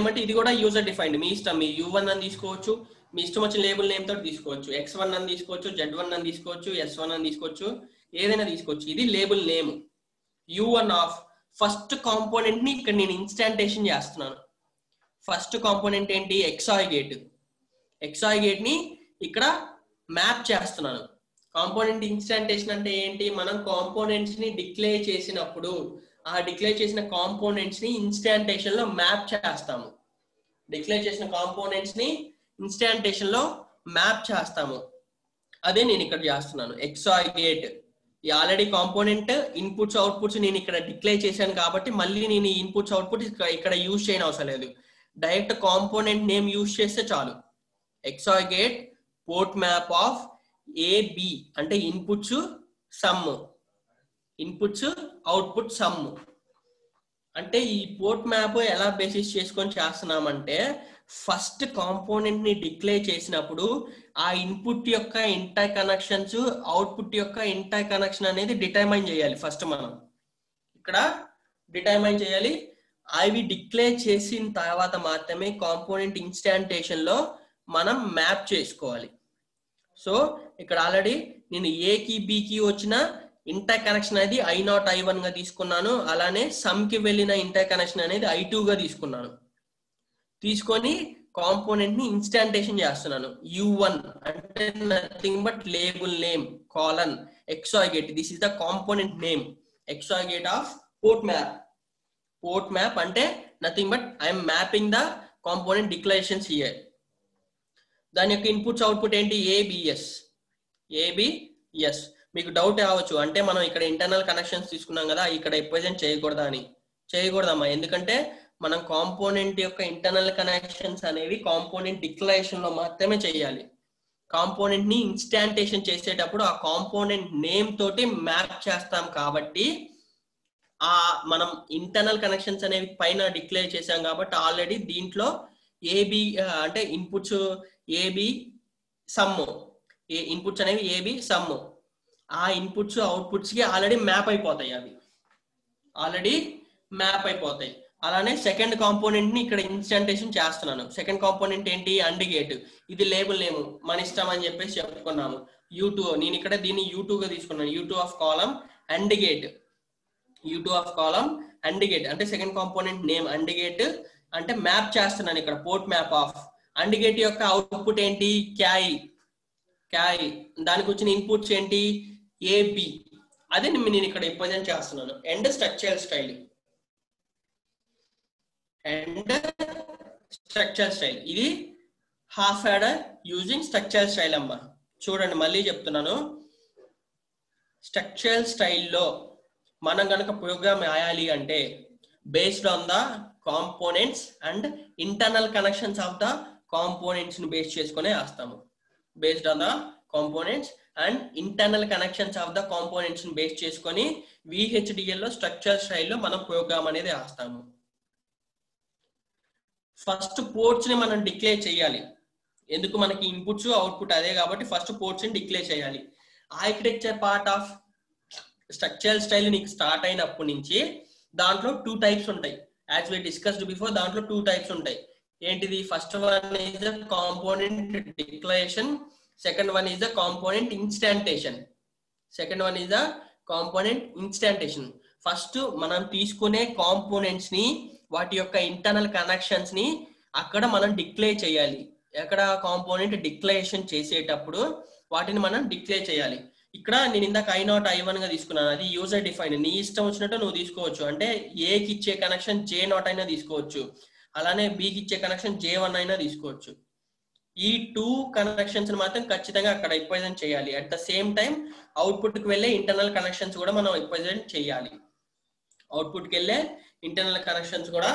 అంటే ఇది కూడా యూజర్ డిఫైన్డ్. మీ ఇష్టం, మీ U1 అని తీసుకోవచ్చు, మీ ఇష్టం వచ్చిన లేబుల్ నేమ్ తోటి తీసుకోవచ్చు. X1 అని తీసుకోవచ్చు, Z1 అని తీసుకోవచ్చు, S1 అని తీసుకోవచ్చు, ఏదైనా తీసుకోవచ్చు. ఇది label name. U1 of first component ని ఇక్కడ నేను ఇన్స్టాంటేషన్ చేస్తున్నాను. ఫస్ట్ కాంపోనెంట్ ఏంటి? XOR గేట్ ని ఇక్కడ మ్యాప్ చేస్తున్నాను. కాంపోనెంట్ ఇన్స్టాంటేషన్ అంటే ఏంటి? మనం కాంపోనెంట్స్ ని డిక్లేర్ చేసినప్పుడు ఆ డిక్లేర్ చేసిన కాంపోనెంట్స్ ని ఇన్స్టాంటేషన్ లో మ్యాప్ చేస్తాము. అదే నేను ఇక్కడ చేస్తున్నాను. XOR gate already component inputs outputs నేను ఇక్కడ డిక్లేర్ చేశాను కాబట్టి మళ్ళీ నేను ఈ ఇన్పుట్స్ అవుట్పుట్ ఇక్కడ యూజ్ చేయని అవసరం లేదు. డైరెక్ట్ కాంపోనెంట్ నేమ్ యూజ్ చేస్తే చాలు. XOR gate port map of AB అంటే ఇన్పుట్స్ అవుట్పుట్ సమ్. అంటే ఈ పోర్ట్ మ్యాప్ ఎలా బేసిస్ చేసుకొని చేస్తున్నామంటే ఫస్ట్ కాంపోనెంట్ ని డిక్లేర్ చేసినప్పుడు ఆ ఇన్పుట్ యొక్క ఇంటర్ కనెక్షన్స్, అవుట్పుట్ యొక్క ఇంటర్ కనెక్షన్ అనేది డిటర్మైన్ చేయాలి. ఫస్ట్ మనం ఇక్కడ డిటర్మైన్ చేయాలి. అవి డిక్లేర్ చేసిన తర్వాత మాత్రమే కాంపోనెంట్ ఇన్స్టాంటేషన్ లో మనం మ్యాప్ చేసుకోవాలి. సో ఇక్కడ ఆల్రెడీ నేను ఏకి బికి వచ్చిన ఇంటర్ కనెక్షన్ అనేది I0 I1 గా తీసుకున్నాను. అలానే సమ్ కి వెళ్ళిన ఇంటర్ కనెక్షన్ అనేది I2 గా తీసుకొని కాంపోనెంట్ ని ఇన్స్టాంటేషన్ చేస్తున్నాను. U1 అంటే nothing but label name colon XOR gate. This is the component name. XOR gate of port map అంటే nothing but I'm mapping the component declarations here. దాని యొక్క ఇన్పుట్స్ అవుట్పుట్ ఏంటి? ABS. మీకు డౌట్ రావచ్చు, అంటే మనం ఇక్కడ ఇంటర్నల్ కనెక్షన్స్ తీసుకున్నాం కదా, ఇక్కడ రిప్రజెంట్ చేయకూడదమ్మా. ఎందుకంటే మనం కాంపోనెంట్ యొక్క ఇంటర్నల్ కనెక్షన్స్ అనేవి కాంపోనెంట్ డిక్లరేషన్ లో మాత్రమే చేయాలి. కాంపోనెంట్ ని ఇన్స్టాంటేషన్ చేసేటప్పుడు ఆ కాంపోనెంట్ నేమ్ తోటి మ్యాప్ చేస్తాం కాబట్టి మనం ఇంటర్నల్ కనెక్షన్స్ అనేవి పైన డిక్లేర్ చేసాం కాబట్టి ఆల్రెడీ దీంట్లో AB అంటే ఇన్పుట్స్ AB సమ్, ఇన్పుట్స్ అనేవి AB సమ్, ఆ ఇన్పుట్స్ అవుట్పుట్స్ కి ఆల్రెడీ మ్యాప్ అయిపోతాయి. అలానే సెకండ్ కాంపోనెంట్ ని ఇక్కడ ఇన్స్టాంటేషన్ చేస్తున్నాను. సెకండ్ కాంపోనెంట్ ఏంటి? And gate. ఇది లేబుల్ నేమ్, మన ఇష్టం అని చెప్పేసి చెప్పుకున్నాము. U2 నేను ఇక్కడ దీన్ని U2 గా తీసుకున్నాను. U2 of colon and gate. అంటే second component name and gate అంటే మ్యాప్ చేస్తున్నాను ఇక్కడ port map of. And gate యొక్క అవుట్పుట్ ఏంటి? క్యారీ. దానికి వచ్చిన ఇన్పుట్స్ ఏంటి? AB. అదే నేను ఇక్కడ రిప్రజెంట్ చేస్తున్నాను. And structural style. ఇది half adder using structural style అమ్మా. చూడండి మళ్ళీ చెప్తున్నాను. స్ట్రక్చరల్ స్టైల్లో మనం కనుక ప్రోగ్రామ్ రాయాలి అంటే based on the components and internal connections of the components ని బేస్ చేసుకునే రాస్తాము. Based on the components and internal connections of the components ని బేస్ చేసుకొని VHDL లో స్ట్రక్చర్ స్టైల్లో మనం ప్రోగ్రామ్ అనేది రాస్తాము. ఫస్ట్ పోర్ట్స్ ని మనం డిక్లేర్ చేయాలి. ఎందుకు మనకి ఇన్పుట్స్ అవుట్పుట్ అదే కాబట్టి ఫస్ట్ పోర్ట్స్ ని డిక్లేర్ చేయాలి. Architecture part of structural style నీకు స్టార్ట్ అయినప్పటి నుంచి దాంట్లో 2 టైప్స్ ఉంటాయి. యాజ్ వి డిస్కస్డ్ బిఫోర్, దాంట్లో 2 టైప్స్ ఉంటాయి. ఏంటిది? First one is the component declaration, second one is the component instantiation. First మనం తీసుకునే కాంపోనెంట్స్ ని, వాటి యొక్క ఇంటర్నల్ కనెక్షన్స్ ని అక్కడ మనం డిక్లేర్ చేయాలి. ఎక్కడ కాంపోనెంట్ డిక్లరేషన్ చేసేటప్పుడు వాటిని మనం డిక్లేర్ చేయాలి. ఇక్కడ నేను ఇందాక I0 I1 గా తీసుకున్నాను, అది యూజర్ డిఫైన్. నీ ఇష్టం వచ్చినట్టు నువ్వు తీసుకోవచ్చు. అంటే ఏకి ఇచ్చే కనెక్షన్ J0 అయినా తీసుకోవచ్చు, అలానే బికి ఇచ్చే కనెక్షన్ J1 అయినా తీసుకోవచ్చు. ఈ 2 కనెక్షన్స్ మాత్రం ఖచ్చితంగా అక్కడ రిప్రజెంట్ చేయాలి. At the same time output కి వెళ్ళే ఇంటర్నల్ కనెక్షన్స్ కూడా మనం రిప్రజెంట్ చేయాలి. అవుట్పుట్ కి వెళ్ళే ఇంటర్నల్ కనెక్షన్స్ కూడా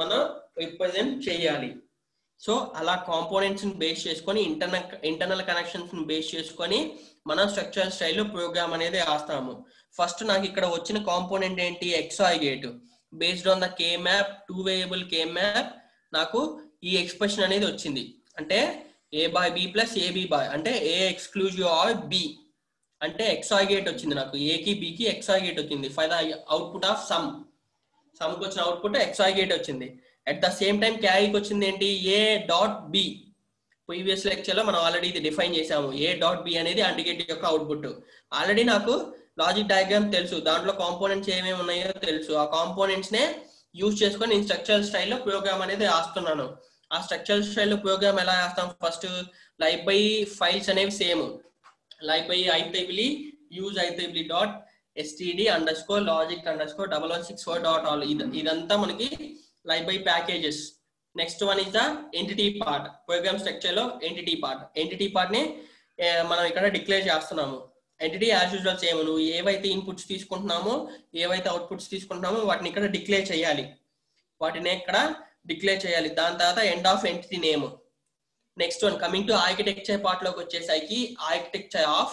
మనం రిప్రజెంట్ చేయాలి. సో అలా కాంపోనెంట్స్ ని బేస్ చేసుకొని ఇంటర్నల్ కనెక్షన్స్ ని బేస్ చేసుకొని మనం స్ట్రక్చరల్ స్టైల్లో ప్రోగ్రామ్ అనేది రాస్తాము. ఫస్ట్ నాకు ఇక్కడ వచ్చిన కాంపోనెంట్ ఏంటి? XOR gate. Based on the K map, 2 variable K map, నాకు ఈ ఎక్స్ప్రెషన్ అనేది వచ్చింది. అంటే A/B + AB అంటే A ఎక్స్క్లూజివ్ ఆర్ B అంటే XOR గేట్ వచ్చింది. నాకు A కి B కి XOR గేట్ వచ్చింది. For the output of some కి వచ్చిన అవుట్పుట్ XOR గేట్ వచ్చింది. అట్ ద సేమ్ టైం క్యారీకి వచ్చింది ఏంటి? A.B. ప్రీవియస్ లెక్చర్ లో మనం ఆల్రెడీ ఇది డిఫైన్ చేసాము. A.B అనేది AND గేట్ యొక్క అవుట్పుట్. ఆల్రెడీ నాకు లాజిక్ డయాగ్రామ్ తెలుసు, దాంట్లో కాంపోనెంట్స్ ఏమేమి ఉన్నాయో తెలుసు. ఆ కాంపోనెంట్స్ నే యూజ్ చేసుకొని నేను స్ట్రక్చరల్ స్టైల్లో ప్రోగ్రామ్ అనేది రాస్తున్నాను. ఆ స్ట్రక్చరల్ స్టైల్లో ప్రోగ్రామ్ ఎలా రాస్తాం? ఫస్ట్ లైబ్రరీ ఫైల్స్ అనేవి same. Library IEEE use IEEE.std_logic_164.all ఇదంతా మనకి library packages. Next one is the entity part. Program structure లో ఎంటిటీ పార్ట్ ని మనం ఇక్కడ డిక్లేర్ చేస్తున్నాము. Entity as usual same. నువ్వు ఏవైతే ఇన్పుట్స్ తీసుకుంటున్నామో, ఏవైతే అవుట్పుట్స్ తీసుకుంటున్నామో వాటిని ఇక్కడ డిక్లేర్ చేయాలి. దాని తర్వాత end of entity name. Next one coming to architecture part లోకి వచ్చేసరికి, ఆర్కిటెక్చర్ ఆఫ్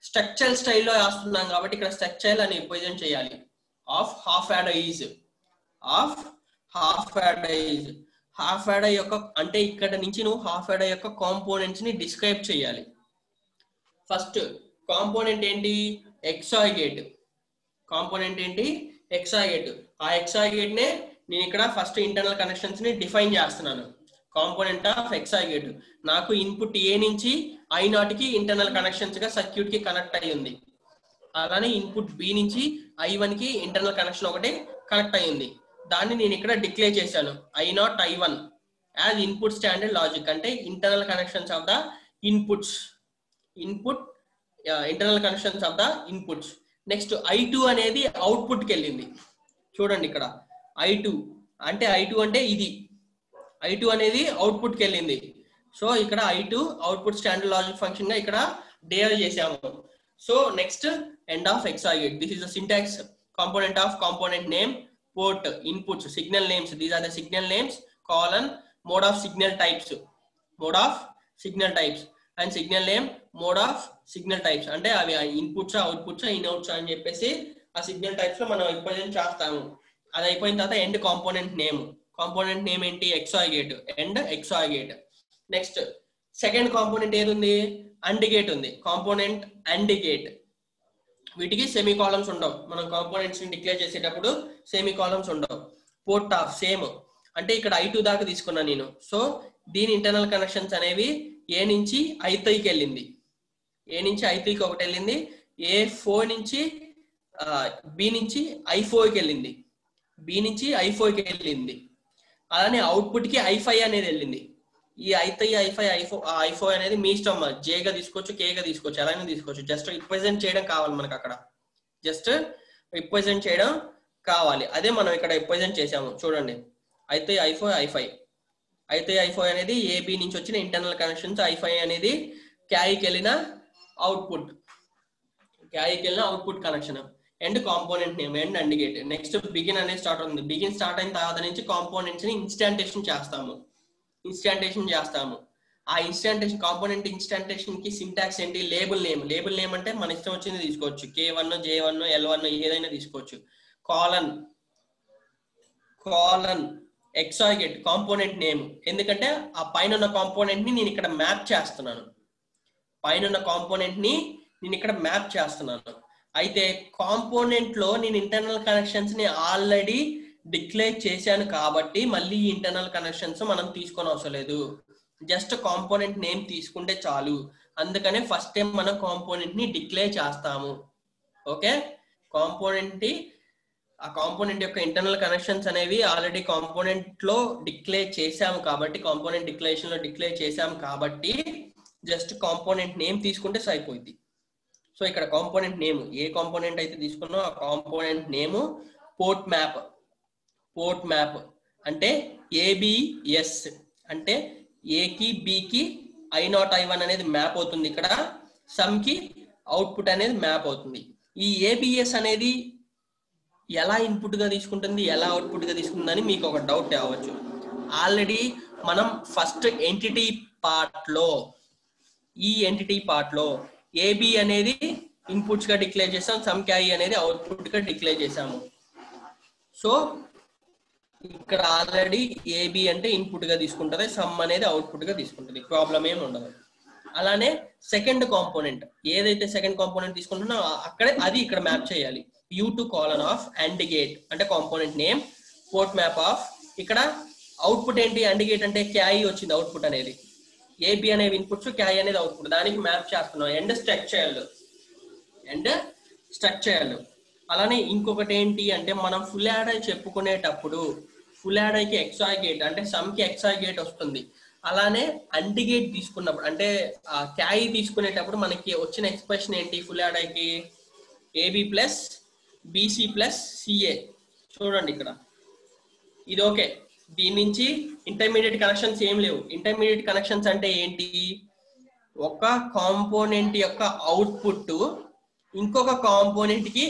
స్ట్రక్చరల్ స్టైల్లో రాస్తున్నాం కాబట్టి ఇక్కడ స్ట్రక్చర్ అని రిప్రజెంట్ చేయాలి. హాఫ్ యాడర్ యొక్క అంటే ఇక్కడ నుంచి నువ్వు హాఫ్ యాడర్ యొక్క కాంపోనెంట్స్ ని డిస్క్రైబ్ చేయాలి. ఫస్ట్ కాంపోనెంట్ ఏంటి? XOR gate. ఆ XOR గేట్ నే నేను ఇక్కడ ఫస్ట్ ఇంటర్నల్ కనెక్షన్స్ ని డిఫైన్ చేస్తున్నాను. కాంపోనెంట్ ఆఫ్ XOR గేట్ నాకు ఇన్పుట్ A నుంచి I0 కి ఇంటర్నల్ కనెక్షన్స్ గా సర్క్యూట్ కి కనెక్ట్ అయ్యి ఉంది. అలానే ఇన్పుట్ B నుంచి I1 కి ఇంటర్నల్ కనెక్షన్ ఒకటి కనెక్ట్ అయ్యి ఉంది. దాన్ని నేను ఇక్కడ డిక్లేర్ చేశాను I0 I1 as input standard logic. అంటే internal connections of the inputs. Internal connections of the inputs. Next I2 అనేది అవుట్పుట్ కి వెళ్ళింది. చూడండి ఇక్కడ I2 అంటే ఇది I2 అనేది అవుట్పుట్ కి వెళ్ళింది. సో ఇక్కడ I2 output standard logic function గా ఇక్కడ డిరైవ్ చేసాము. So next end of XOR gate. This is the syntax. Component of component name, port, inputs, signal names. These are the signal names, colon, mode of signal types and signal name, mode of signal types. అంటే అవి inputs, outputs, ఇన్అవుట్స్ అని చెప్పేసి ఆ signal types లో మనం represent చేస్తాము. అది అయిపోయిన తర్వాత ఎండ్ కాంపోనెంట్ నేమ్ ఏంటి? XOR gate. End XOR gate. Next second component ఏది ఉంది? AND గేట్ ఉంది. Component AND gate. వీటికి సెమీ కాలమ్స్ ఉండవు. మనం కాంపోనెంట్స్ ని డిక్లేర్ చేసేటప్పుడు సెమీ కాలమ్స్ ఉండవు. Port of same. అంటే ఇక్కడ I2 దాకా తీసుకున్నాను నేను. సో దీని ఇంటర్నల్ కనెక్షన్స్ అనేవి A నుంచి I3కి వెళ్ళింది. ఒకటి వెళ్ళింది. A4 నుంచి B నుంచి I4కి వెళ్ళింది. అలానే అవుట్పుట్ కి I5 అనేది వెళ్ళింది. ఈ I3, I4 అనేది మీ ఇష్టం. J గా తీసుకోవచ్చు, K గా తీసుకోవచ్చు, అలానే తీసుకోవచ్చు. జస్ట్ రిప్రజెంట్ చేయడం కావాలి మనకు. అక్కడ జస్ట్ రిప్రజెంట్ చేయడం కావాలి. అదే మనం ఇక్కడ రిప్రజెంట్ చేసాము. చూడండి I3, I4, I5 అనేది AB నుంచి వచ్చిన ఇంటర్నల్ కనెక్షన్స్. I5 అనేది క్యారీకి వెళ్ళిన output connection. And component name and and gate. Next begin అనేది స్టార్ట్ అవుతుంది. బిగిన్ స్టార్ట్ అయిన తర్వాత నుంచి కాంపోనెంట్స్ ని ఇన్స్టాంటేషన్ చేస్తాము. ఆ ఇన్స్టాంటేషన్ కాంపోనెంట్ ఇన్స్టాంటేషన్ కి సింటాక్స్ ఏంటి? లేబుల్ నేమ్ అంటే మన ఇష్టం వచ్చింది తీసుకోవచ్చు. K1 J1 L1 ఏదైనా తీసుకోవచ్చు. కాలన్ ఎక్సాగేట్ కాంపోనెంట్ నేమ్, ఎందుకంటే ఆ పైన ఉన్న కాంపోనెంట్ ని నేను ఇక్కడ మ్యాప్ చేస్తున్నాను. అయితే కాంపోనెంట్ లో నేను ఇంటర్నల్ కనెక్షన్స్ ని ఆల్రెడీ డిక్లేర్ చేశాను కాబట్టి మళ్ళీ ఈ ఇంటర్నల్ కనెక్షన్స్ మనం తీసుకొని అవసరం లేదు. జస్ట్ కాంపోనెంట్ నేమ్ తీసుకుంటే చాలు. అందుకనే ఫస్ట్ టైం మనం కాంపోనెంట్ ని డిక్లేర్ చేస్తాము. ఓకే, ఆ కాంపోనెంట్ యొక్క ఇంటర్నల్ కనెక్షన్స్ అనేవి ఆల్రెడీ కాంపోనెంట్ లో డిక్లేర్ చేసాము కాబట్టి, కాంపోనెంట్ డిక్లరేషన్ లో డిక్లేర్ చేసాము కాబట్టి జస్ట్ కాంపోనెంట్ నేమ్ తీసుకుంటే సరిపోయింది. సో ఇక్కడ కాంపోనెంట్ నేమ్, ఏ కాంపోనెంట్ అయితే తీసుకున్నా ఆ కాంపోనెంట్ నేమ్ పోర్ట్ మ్యాప్ అంటే ABS అంటే ఏకి బికి I0 I1 అనేది మ్యాప్ అవుతుంది. ఇక్కడ సమ్ కి అవుట్పుట్ అనేది మ్యాప్ అవుతుంది. ఈ ABS అనేది ఎలా ఇన్పుట్ గా తీసుకుంటుంది, ఎలా అవుట్పుట్ గా తీసుకుంటుంది అని మీకు ఒక డౌట్ రావచ్చు. ఆల్రెడీ మనం ఫస్ట్ ఎంటిటీ పార్ట్ లో AB అనేది ఇన్పుట్స్ గా డిక్లేర్ చేసాం, సమ్ క్యారీ అనేది అవుట్పుట్ గా డిక్లేర్ చేసాము. సో ఇక్కడ ఆల్రెడీ AB అంటే ఇన్పుట్ గా తీసుకుంటది, సమ్ అనేది అవుట్పుట్ గా తీసుకుంటది, ప్రాబ్లం ఏమి ఉండదు. అలానే సెకండ్ కాంపోనెంట్, ఏదైతే సెకండ్ కాంపోనెంట్ తీసుకుంటున్నా అక్కడే అది ఇక్కడ మ్యాప్ చేయాలి. U2 colon of AND gate అంటే component name, port map of, ఇక్కడ అవుట్పుట్ ఏంటి? AND గేట్ అంటే క్యారీ వచ్చింది అవుట్పుట్ అనేది, AB అనేవి ఇన్పుట్స్, క్యారీ అనేది అవుట్పుట్, దానికి మ్యాప్ చేస్తున్నాం. అండ్ స్ట్రక్చర్లు. అలానే ఇంకొకటి ఏంటి అంటే మనం ఫుల్ యాడ్ అయి చెప్పుకునేటప్పుడు ఫుల్ యాడ్ అయికి XOR గేట్ అంటే సమ్ కి XOR గేట్ వస్తుంది. అలానే AND గేట్ తీసుకున్నప్పుడు అంటే క్యారీ తీసుకునేటప్పుడు మనకి వచ్చిన ఎక్స్ప్రెషన్ ఏంటి? ఫుల్ యాడ్ అయికి AB plus BC plus CA. చూడండి ఇక్కడ ఇది ఓకే. దీని నుంచి ఇంటర్మీడియట్ కనెక్షన్స్ ఏం లేవు. ఇంటర్మీడియట్ కనెక్షన్స్ అంటే ఏంటి? ఒక కాంపోనెంట్ యొక్క అవుట్పుట్ ఇంకొక కాంపోనెంట్ కి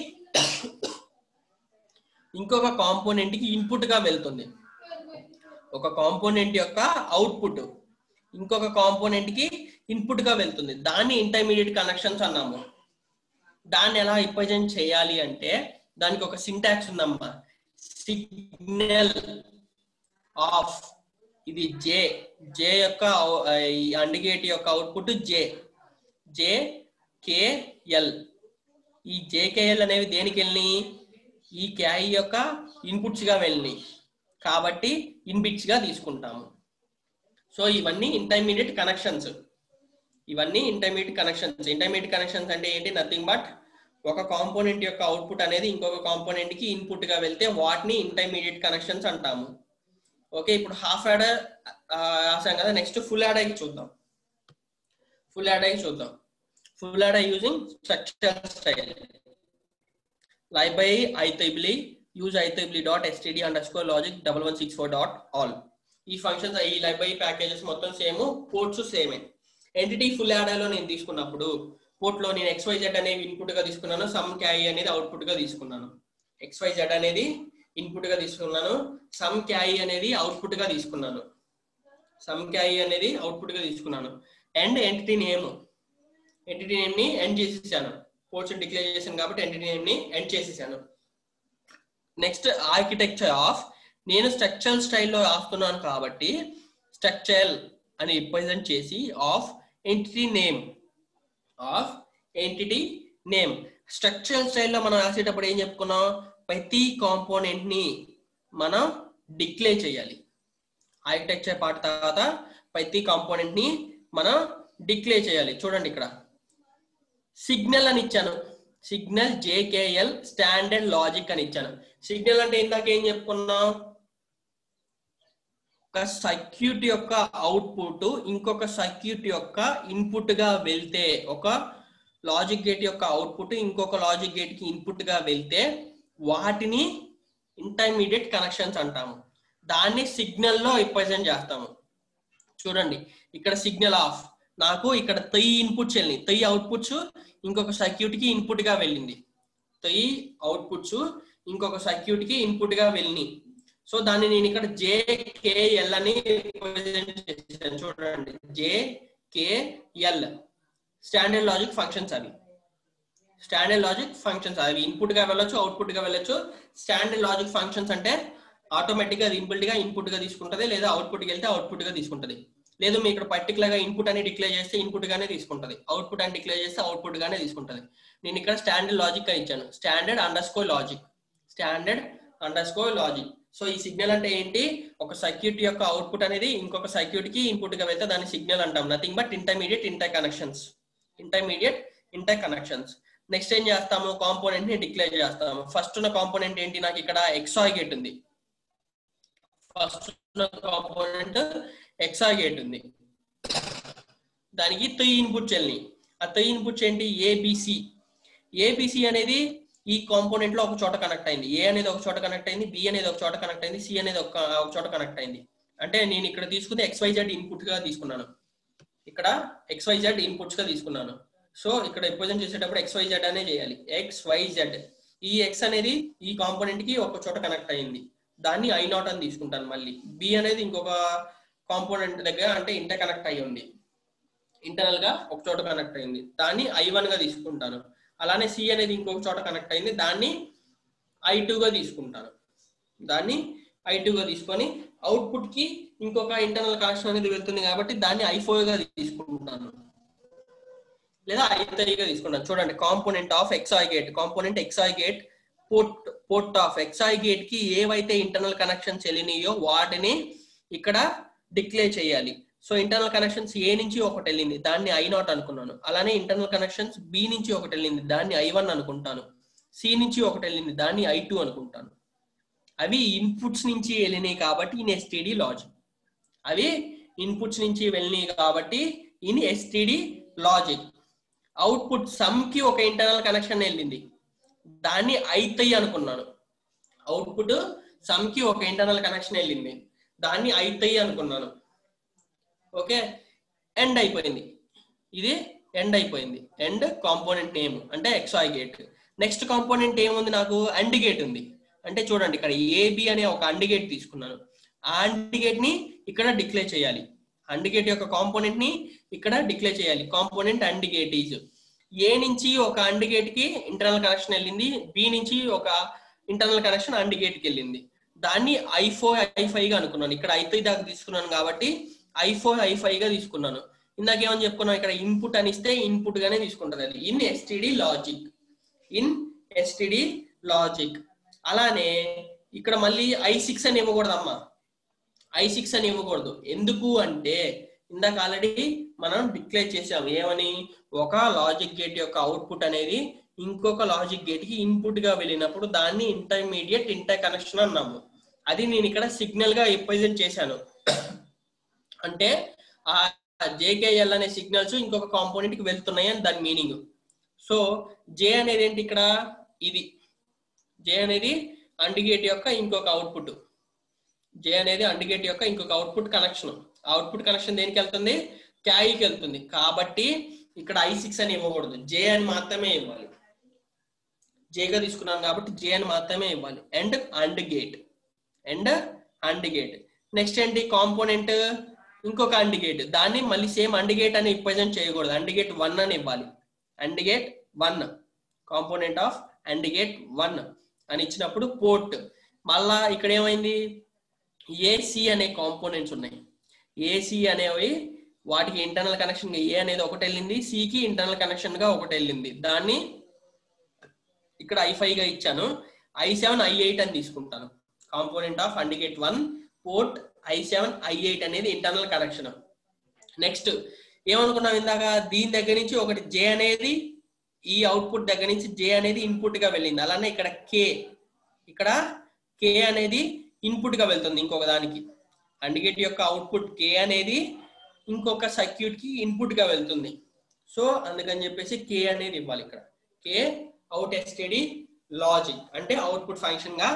ఇన్పుట్ గా వెళ్తుంది. ఒక కాంపోనెంట్ యొక్క అవుట్పుట్ ఇంకొక కాంపోనెంట్ కి ఇన్పుట్ గా వెళ్తుంది. దాన్ని ఇంటర్మీడియట్ కనెక్షన్స్ అన్నాము. దాన్ని ఎలా రిప్రజెంట్ చేయాలి అంటే దానికి ఒక సింటాక్స్ ఉందమ్మా. సిగ్నల్ ఆఫ్, ఇది J యొక్క AND గేట్ యొక్క అవుట్పుట్ JKL. ఈ JKL అనేవి దేనికి వెళ్ళినాయి? ఈ క్యారీ యొక్క ఇన్పుట్స్ గా వెళ్ళినాయి కాబట్టి ఇన్బిట్స్ గా తీసుకుంటాము. సో ఇవన్నీ ఇంటర్మీడియట్ కనెక్షన్స్. ఇంటర్మీడియట్ కనెక్షన్స్ అంటే ఏంటి? నథింగ్ బట్ ఒక కాంపోనెంట్ యొక్క అవుట్పుట్ అనేది ఇంకొక కాంపోనెంట్ కి ఇన్పుట్ గా వెళ్తే వాటిని ఇంటర్మీడియట్ కనెక్షన్స్ అంటాము. ఓకే, ఇప్పుడు హాఫ్ యాడ్ రాసాం కదా, నెక్స్ట్ ఫుల్ యాడ్ అయ్యి చూద్దాం. Full add using structural style. library IEEE use IEEE.std_logic1164.all. ఈ ఫంక్షన్స్ ఈ లైబ్రరీ ప్యాకేజెస్ మొత్తం సేమ్, పోర్ట్స్ సేమే. ఎంటిటీ ఫుల్ యాడ్ లో నేను తీసుకున్నప్పుడు పోర్ట్ లో నేను XYZ అనేవి ఇన్పుట్ గా తీసుకున్నాను, సమ్ క్యారీ అనేది అవుట్పుట్ గా తీసుకున్నాను. XYZ అనేది ఇన్పుట్ గా తీసుకున్నాను, సమ్ క్యారీ అనేది అవుట్పుట్ గా తీసుకున్నాను. అండ్ ఎంటిటీ నేమ్ ని ఎండ్ చేసేసాను. పోర్ట్స్ డిక్లేర్ చేశాను కాబట్టి ఎంటిటీ నేమ్ ని ఎండ్ చేసేసాను. నెక్స్ట్ ఆర్కిటెక్చర్ ఆఫ్, నేను స్ట్రక్చరల్ స్టైల్లో రాస్తున్నాను కాబట్టి స్ట్రక్చరల్ అని రిప్రజెంట్ చేసి ఆఫ్ ఎంటిటీ నేమ్. స్ట్రక్చరల్ స్టైల్లో మనం రాసేటప్పుడు ఏం చెప్పుకున్నాం? ప్రతి కాంపోనెంట్ ని మనం డిక్లేర్ చేయాలి. ఆర్కిటెక్చర్ పార్ట్ తర్వాత ప్రతి కాంపోనెంట్ ని మనం డిక్లేర్ చేయాలి. చూడండి ఇక్కడ సిగ్నల్ అని ఇచ్చాను, సిగ్నల్ JKL స్టాండర్డ్ లాజిక్ అని ఇచ్చాను. సిగ్నల్ అంటే ఇందాక ఏం చెప్పుకున్నాం? ఒక సర్క్యూట్ యొక్క అవుట్పుట్ ఇంకొక సర్క్యూట్ యొక్క ఇన్పుట్ గా వెళ్తే, ఒక లాజిక్ గేట్ యొక్క అవుట్పుట్ ఇంకొక లాజిక్ గేట్ కి ఇన్పుట్ గా వెళ్తే వాటిని ఇంటర్మీడియట్ కనెక్షన్స్ అంటాము. దాన్ని సిగ్నల్ లో రిప్రజెంట్ చేస్తాము. చూడండి ఇక్కడ సిగ్నల్ ఆఫ్, నాకు ఇక్కడ 3 ఇన్పుట్స్ వెళ్ళినాయి, 3 అవుట్పుట్స్ ఇంకొక సర్క్యూట్ కి ఇన్పుట్ గా వెళ్ళింది. 3 అవుట్పుట్స్ ఇంకొక సర్క్యూట్ కి ఇన్పుట్ గా వెళ్ళినాయి. సో దాన్ని నేను ఇక్కడ JKL అని రిప్రజెంట్ చేశాను. చూడండి, JKL స్టాండర్డ్ లాజిక్ ఫంక్షన్స్. అవి స్టాండర్డ్ లాజిక్ ఫంక్షన్స్, అవి ఇన్పుట్ గా వెళ్ళొచ్చు, అవుట్పుట్ గా వెళ్ళొచ్చు. స్టాండర్డ్ లాజిక్ ఫంక్షన్స్ అంటే ఆటోమేటిక్ గా అది ఇన్బిల్ట్ గా ఇన్పుట్ గా తీసుకుంటది, లేదా అవుట్పుట్ కి వెళ్తే అవుట్పుట్ గా తీసుకుంటది. లేదు మీ ఇక్కడ పర్టికులర్ గా ఇన్పుట్ అని డిక్లేర్ చేస్తే ఇన్పుట్ గానే తీసుకుంటది, అవుట్పుట్ అని డిక్లేర్ చేస్తే అవుట్పుట్ గానే తీసుకుంటది. నేను ఇక్కడ స్టాండర్డ్ లాజిక్ గా ఇచ్చాను, standard under score logic, standard under score logic. So ఈ సిగ్నల్ అంటే ఏంటి, ఒక సర్క్యూట్ యొక్క అవుట్పుట్ అనేది ఇంకొక సర్క్యూట్ కి ఇన్పుట్ గా వెళ్తే దాన్ని సిగ్నల్ అంటాం. Nothing but intermediate inter connections, intermediate inter connections. Next ఏం చేస్తాము, కాంపోనెంట్ ని డిక్లేర్ చేస్తాము. ఫస్ట్ ఉన్న కాంపోనెంట్ ఏంటి, నాకు ఇక్కడ XOR గేట్ ఉంది. ఫస్ట్ ఉన్న కాంపోనెంట్ XOR గేట్ ఉంది, దానికి 3 ఇన్పుట్స్ వెళ్ళి. ఆ 3 ఇన్పుట్స్ ఏంటి, ABC. ABC అనేది ఈ కాంపోనెంట్ లో ఒక చోట కనెక్ట్ అయింది. A అనేది ఒక చోట కనెక్ట్ అయింది, B అనేది ఒక చోట కనెక్ట్ అయింది, C అనేది ఒక చోట కనెక్ట్ అయింది. అంటే నేను ఇక్కడ తీసుకుంది XYZ ఇన్పుట్ గా తీసుకున్నాను, ఇక్కడ XYZ ఇన్పుట్స్ గా తీసుకున్నాను. సో ఇక్కడ రిప్రజెంట్ చేసేటప్పుడు XYZ అనే చేయాలి, XYZ. ఈ X అనేది ఈ కాంపోనెంట్ కి ఒక చోట కనెక్ట్ అయింది, దాన్ని I0 అని తీసుకుంటాను. మళ్ళీ B అనేది ఇంకొక కాంపోనెంట్ దగ్గర అంటే ఇంటర్ కనెక్ట్ అయ్యి ఉంది, ఇంటర్నల్ గా ఒక చోట కనెక్ట్ అయింది, దాన్ని I1 గా తీసుకుంటాను. అలానే C అనేది ఇంకొక చోట కనెక్ట్ అయింది, దాన్ని I2 గా తీసుకుంటాను. దాన్ని I2 గా తీసుకొని అవుట్పుట్ కి ఇంకొక ఇంటర్నల్ కనెక్షన్ అనేది వెళ్తుంది కాబట్టి దాన్ని I4 గా తీసుకుంటాను, లేదా I3 గా తీసుకుంటాను. చూడండి, component of XOR gate, component XOR gate port of XOR gate కి ఏవైతే ఇంటర్నల్ కనెక్షన్స్ వెళ్ళినాయో వాటిని ఇక్కడ డిక్లేర్ చేయాలి. సో ఇంటర్నల్ కనెక్షన్స్ A నుంచి ఒకటి వెళ్ళింది, దాన్ని I0 అనుకున్నాను. అలానే ఇంటర్నల్ కనెక్షన్స్ B నుంచి ఒకటి వెళ్ళింది, దాన్ని I1 అనుకుంటాను. C నుంచి ఒకటి వెళ్ళింది, దాన్ని I2 అనుకుంటాను. అవి ఇన్పుట్స్ నుంచి వెళ్ళినాయి కాబట్టి ఇన్ STD లాజిక్, అవి ఇన్పుట్స్ నుంచి వెళ్ళినాయి కాబట్టి in STD logic. Output some కి ఒక ఇంటర్నల్ కనెక్షన్ వెళ్ళింది, దాన్ని I3 అనుకున్నాను. అవుట్పుట్ సమ్ కి ఒక ఇంటర్నల్ కనెక్షన్ వెళ్ళింది, దాన్ని I3 అనుకున్నాను. ఓకే, ఎండ్ అయిపోయింది, ఇది ఎండ్ అయిపోయింది. ఎండ్ కాంపోనెంట్ నేమ్ అంటే XOR గేట్. నెక్స్ట్ కాంపోనెంట్ ఏముంది, నాకు అండ్ గేట్ ఉంది. అంటే చూడండి, ఇక్కడ AB అనే ఒక అండ్ గేట్ తీసుకున్నాను. ఆ అండ్ గేట్ ని ఇక్కడ డిక్లేర్ చేయాలి, అండ్ గేట్ యొక్క కాంపోనెంట్ ని ఇక్కడ డిక్లేర్ చేయాలి. Component and gate is A నుంచి ఒక అండ్ గేట్ కి ఇంటర్నల్ కనెక్షన్ వెళ్ళింది, B నుంచి ఒక ఇంటర్నల్ కనెక్షన్ అండ్ గేట్ కి వెళ్ళింది, దాన్ని I4 I5 గా అనుకున్నాను. ఇక్కడ I3 దాకా తీసుకున్నాను కాబట్టి I4 I5 గా తీసుకున్నాను. ఇందాకేమని చెప్పుకున్నాను, ఇక్కడ ఇన్పుట్ అని ఇస్తే ఇన్పుట్ గానే తీసుకుంటుంది అది in STD logic, in STD logic. అలానే ఇక్కడ మళ్ళీ I6 అని ఇవ్వకూడదమ్మా, I6 అని ఇవ్వకూడదు. ఎందుకు అంటే ఇందాక ఆల్రెడీ మనం డిక్లేర్ చేసాం ఏమని, ఒక లాజిక్ గేట్ యొక్క అవుట్పుట్ అనేది ఇంకొక లాజిక్ గేట్ కి ఇన్పుట్ గా వెళ్ళినప్పుడు దాన్ని ఇంటర్మీడియట్ ఇంటర్ కనెక్షన్ అన్నాము. అది నేను ఇక్కడ సిగ్నల్ గా రిప్రజెంట్ చేశాను. అంటే ఆ JKL అనే సిగ్నల్స్ ఇంకొక కాంపోనెంట్ కి వెళ్తున్నాయి అని దాని మీనింగ్. సో J అనేది ఏంటి, ఇక్కడ ఇది J అనేది అండ్ గేట్ యొక్క ఇంకొక అవుట్పుట్, J అనేది అండ్ గేట్ యొక్క ఇంకొక అవుట్పుట్ కనెక్షన్. అవుట్పుట్ కనెక్షన్ దేనికి వెళ్తుంది, క్యారీకి వెళ్తుంది. కాబట్టి ఇక్కడ I6 అని ఇవ్వకూడదు, J అని మాత్రమే ఇవ్వాలి. J గా తీసుకున్నాను కాబట్టి J అని మాత్రమే ఇవ్వాలి. And and gate, and and gate. Next ఏంటి, కాంపోనెంట్ ఇంకొక అండ్ గేట్, దాన్ని మళ్ళీ సేమ్ అండ్ గేట్ అని రిప్రజెంట్ చేయకూడదు, అండ్ గేట్ 1 అని ఇవ్వాలి. And gate 1, component of and gate 1 అని ఇచ్చినప్పుడు పోర్ట్. మళ్ళా ఇక్కడ ఏమైంది, AC అనే కాంపోనెంట్స్ ఉన్నాయి. AC అనేవి వాటికి ఇంటర్నల్ కనెక్షన్ గా A అనేది ఒకటి వెళ్ళింది, C కి ఇంటర్నల్ కనెక్షన్ గా ఒకటి వెళ్ళింది, దాన్ని ఇక్కడ I5 గా ఇచ్చాను. I7 I8 అని తీసుకుంటాను. Component of and gate 1 port I7 I8 అనేది ఇంటర్నల్ కనెక్షన్. నెక్స్ట్ ఏమనుకున్నాం ఇందాక, దీని దగ్గర నుంచి ఒకటి J అనేది ఈ అవుట్పుట్ దగ్గర నుంచి J అనేది ఇన్పుట్ గా వెళ్ళింది. అలానే ఇక్కడ ఇక్కడ K అనేది ఇన్పుట్ గా వెళ్తుంది ఇంకొక దానికి. అండ్ గేట్ యొక్క అవుట్పుట్ K అనేది ఇంకొక సర్క్యూట్ కి ఇన్పుట్ గా వెళ్తుంది. సో అందుకని చెప్పేసి K అనేది ఇవ్వాలి. ఇక్కడ K అవుట్ STD లాజిక్ అంటే అవుట్పుట్ ఫంక్షన్ గా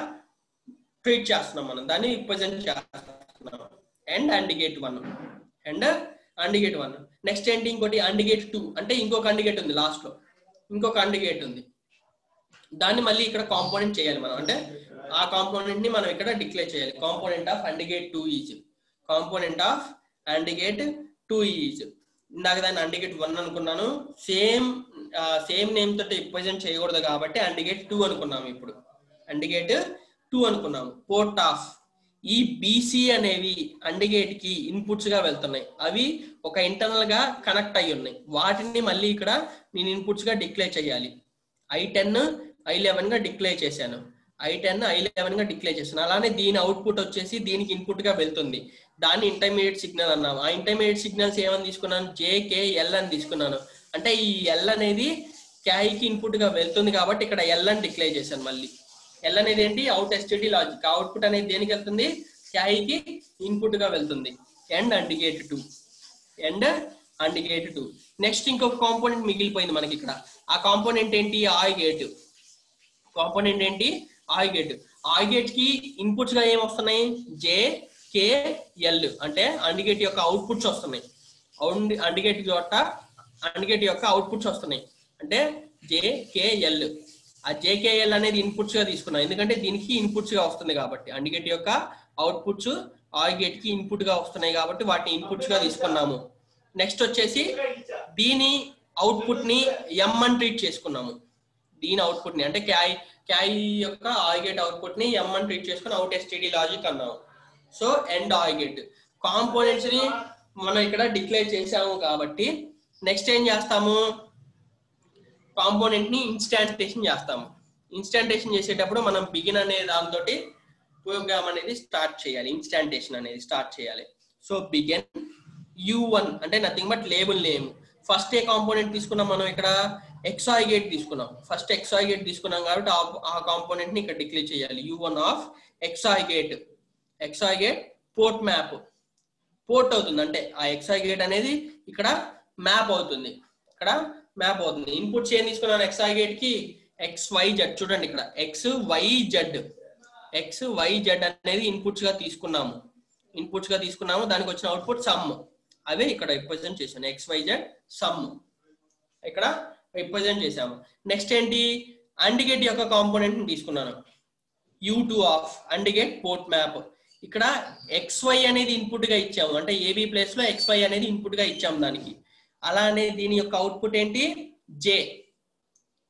ట్రీట్ చేస్తున్నాం మనం, దాన్ని రిప్రజెంట్ చేస్తున్నాం. And gate 1, and and gate 1. Next ఏంటి, ఇంకోటి అండ్ గేట్ 2 అంటే ఇంకొక అండ్ గేట్ ఉంది, లాస్ట్ లో ఇంకొక అండ్ గేట్ ఉంది. దాన్ని మళ్ళీ ఇక్కడ కాంపోనెంట్ చేయాలి మనం, అంటే ఆ కాంపోనెంట్ ని మనం ఇక్కడ డిక్లేర్ చేయాలి. Component of AND gate 2 is, component of AND gate 2 is. ఇందాక దాన్ని AND గేట్ 1 అనుకున్నాను, సేమ్ నేమ్ తోటి రిప్రజెంట్ చేయకూడదు కాబట్టి AND గేట్ 2 అనుకున్నాము. ఇప్పుడు AND గేట్ 2 అనుకున్నాము. పోర్ట్ ఆఫ్ ఈ బీసీ అనేవి AND గేట్ కి ఇన్పుట్స్ గా వెళ్తున్నాయి, అవి ఒక ఇంటర్నల్ గా కనెక్ట్ అయ్యి ఉన్నాయి, వాటిని మళ్ళీ ఇక్కడ నేను ఇన్పుట్స్ గా డిక్లేర్ చేయాలి. I10 I11 గా డిక్లేర్ చేశాను, I10 I11 గా డిక్లేర్ చేశాను. అలానే దీని అవుట్పుట్ వచ్చేసి దీనికి ఇన్పుట్ గా వెళ్తుంది, దాన్ని ఇంటర్మీడియట్ సిగ్నల్ అన్నాము. ఆ ఇంటర్మీడియట్ సిగ్నల్స్ ఏమని తీసుకున్నాను, JKL అని తీసుకున్నాను. అంటే ఈ ఎల్ అనేది క్యాయికి ఇన్పుట్ గా వెళ్తుంది కాబట్టి ఇక్కడ ఎల్ అని డిక్లేర్ చేశాను. మళ్ళీ ఎల్ అనేది ఏంటి, అవుట్ STD లాజిక్. అవుట్పుట్ అనేది దేనికి వెళ్తుంది, క్యాయికి ఇన్పుట్ గా వెళ్తుంది. And AND gate 2, and AND gate 2. Next ఇంకొక కాంపోనెంట్ మిగిలిపోయింది మనకి ఇక్కడ. ఆ కాంపోనెంట్ ఏంటి, ఆయ్ గేట్. కాంపోనెంట్ ఏంటి, ఆయ్ గేట్. ఆయ్ గేట్ కి ఇన్పుట్స్ గా ఏం వస్తున్నాయి, JKL, అంటే AND గేట్ యొక్క అవుట్పుట్స్ వస్తున్నాయి. AND గేట్ యొక్క అవుట్పుట్స్ వస్తున్నాయి, అంటే JKL. ఆ JKL అనేది ఇన్పుట్స్ గా తీసుకున్నాం, ఎందుకంటే దీనికి ఇన్పుట్స్ గా వస్తుంది కాబట్టి. AND గేట్ యొక్క అవుట్పుట్స్ ఆయ్ గేట్ కి ఇన్పుట్ గా వస్తున్నాయి కాబట్టి వాటిని ఇన్పుట్స్ గా తీసుకున్నాము. నెక్స్ట్ వచ్చేసి దీని అవుట్పుట్ ని M అని ట్రీట్ చేసుకున్నాము. దీని అవుట్పుట్ ని అంటే క్యాయ్ యొక్క ఆయ్ గేట్ అవుట్పుట్ ని M అని ట్రీట్ చేసుకుని అవుట్ STD లాజిక్ అన్నాము. సో ఎండ్ ఆయ్ గేట్ కాంపోనెంట్స్ ని మనం ఇక్కడ డిక్లేర్ చేసాము కాబట్టి నెక్స్ట్ ఏం చేస్తాము, కాంపోనెంట్ ని ఇన్స్టాంటేషన్ చేస్తాము. ఇన్స్టాంటేషన్ చేసేటప్పుడు మనం బిగిన్ అనే దాంతో ప్రోగ్రామ్ అనేది స్టార్ట్ చేయాలి, ఇన్స్టాంటేషన్ అనేది స్టార్ట్ చేయాలి. సో బిగిన్ U1 అంటే nothing but label name. First A component తీసుకున్నాం మనం, ఇక్కడ XOR గేట్ తీసుకున్నాం. ఫస్ట్ XOR గేట్ తీసుకున్నాం కాబట్టి ఆ కాంపోనెంట్ ని ఇక్కడ డిక్లేర్ చేయాలి. U1 of XOR gate. XOR gate port map, port అవుతుంది, అంటే ఆ XOR గేట్ అనేది ఇక్కడ మ్యాప్ అవుతుంది, ఇక్కడ మ్యాప్ అవుతుంది. ఇన్పుట్స్ ఏం తీసుకున్నాను XOR గేట్ కి, XYZ. చూడండి ఇక్కడ XYZ అనేది ఇన్పుట్స్ గా తీసుకున్నాము, దానికి వచ్చిన అవుట్పుట్ సమ్, అవే ఇక్కడ రిప్రజెంట్ చేశాను. XYZ సమ్ ఇక్కడ రిప్రజెంట్ చేశాము. నెక్స్ట్ ఏంటి, AND గేట్ యొక్క కాంపోనెంట్ ని తీసుకున్నాను. U2 of AND gate port map. ఇక్కడ XY అనేది ఇన్పుట్ గా ఇచ్చాము, అంటే AB ప్లేస్ లో XY అనేది ఇన్పుట్ గా ఇచ్చాము దానికి. అలానే దీని యొక్క అవుట్పుట్ ఏంటి,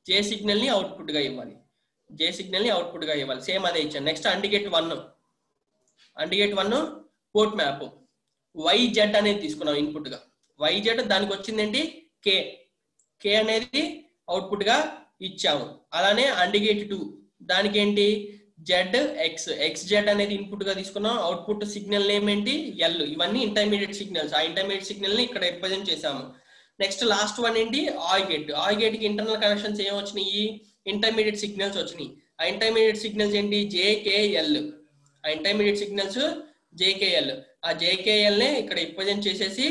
J సిగ్నల్ ని అవుట్పుట్ గా ఇవ్వాలి, సేమ్ అదే ఇచ్చాను. Next AND gate 1 port map. YZ అనేది తీసుకున్నాం ఇన్పుట్ గా, YZ దానికి వచ్చింది ఏంటి, K అనేది అవుట్పుట్ గా ఇచ్చాము. అలానే AND గేట్ 2 దానికి ఏంటి, XZ అనేది ఇన్పుట్ గా తీసుకున్నాం, అవుట్పుట్ సిగ్నల్ నేమ్ ఏంటి, L. ఇవన్నీ ఇంటర్మీడియట్ సిగ్నల్స్, ఆ ఇంటర్మీడియట్ సిగ్నల్ ని ఇక్కడ రిప్రజెంట్ చేసాము. నెక్స్ట్ లాస్ట్ వన్ ఏంటి, ఆయ్ గేట్ కి ఇంటర్నల్ కనెక్షన్స్ ఏం వచ్చినాయి, ఇంటర్మీడియట్ సిగ్నల్స్ వచ్చినాయి. ఆ ఇంటర్మీడియట్ సిగ్నల్స్ ఏంటి, JKL. ఆ JKL నే ఇక్కడ రిప్రజెంట్ చేసేసి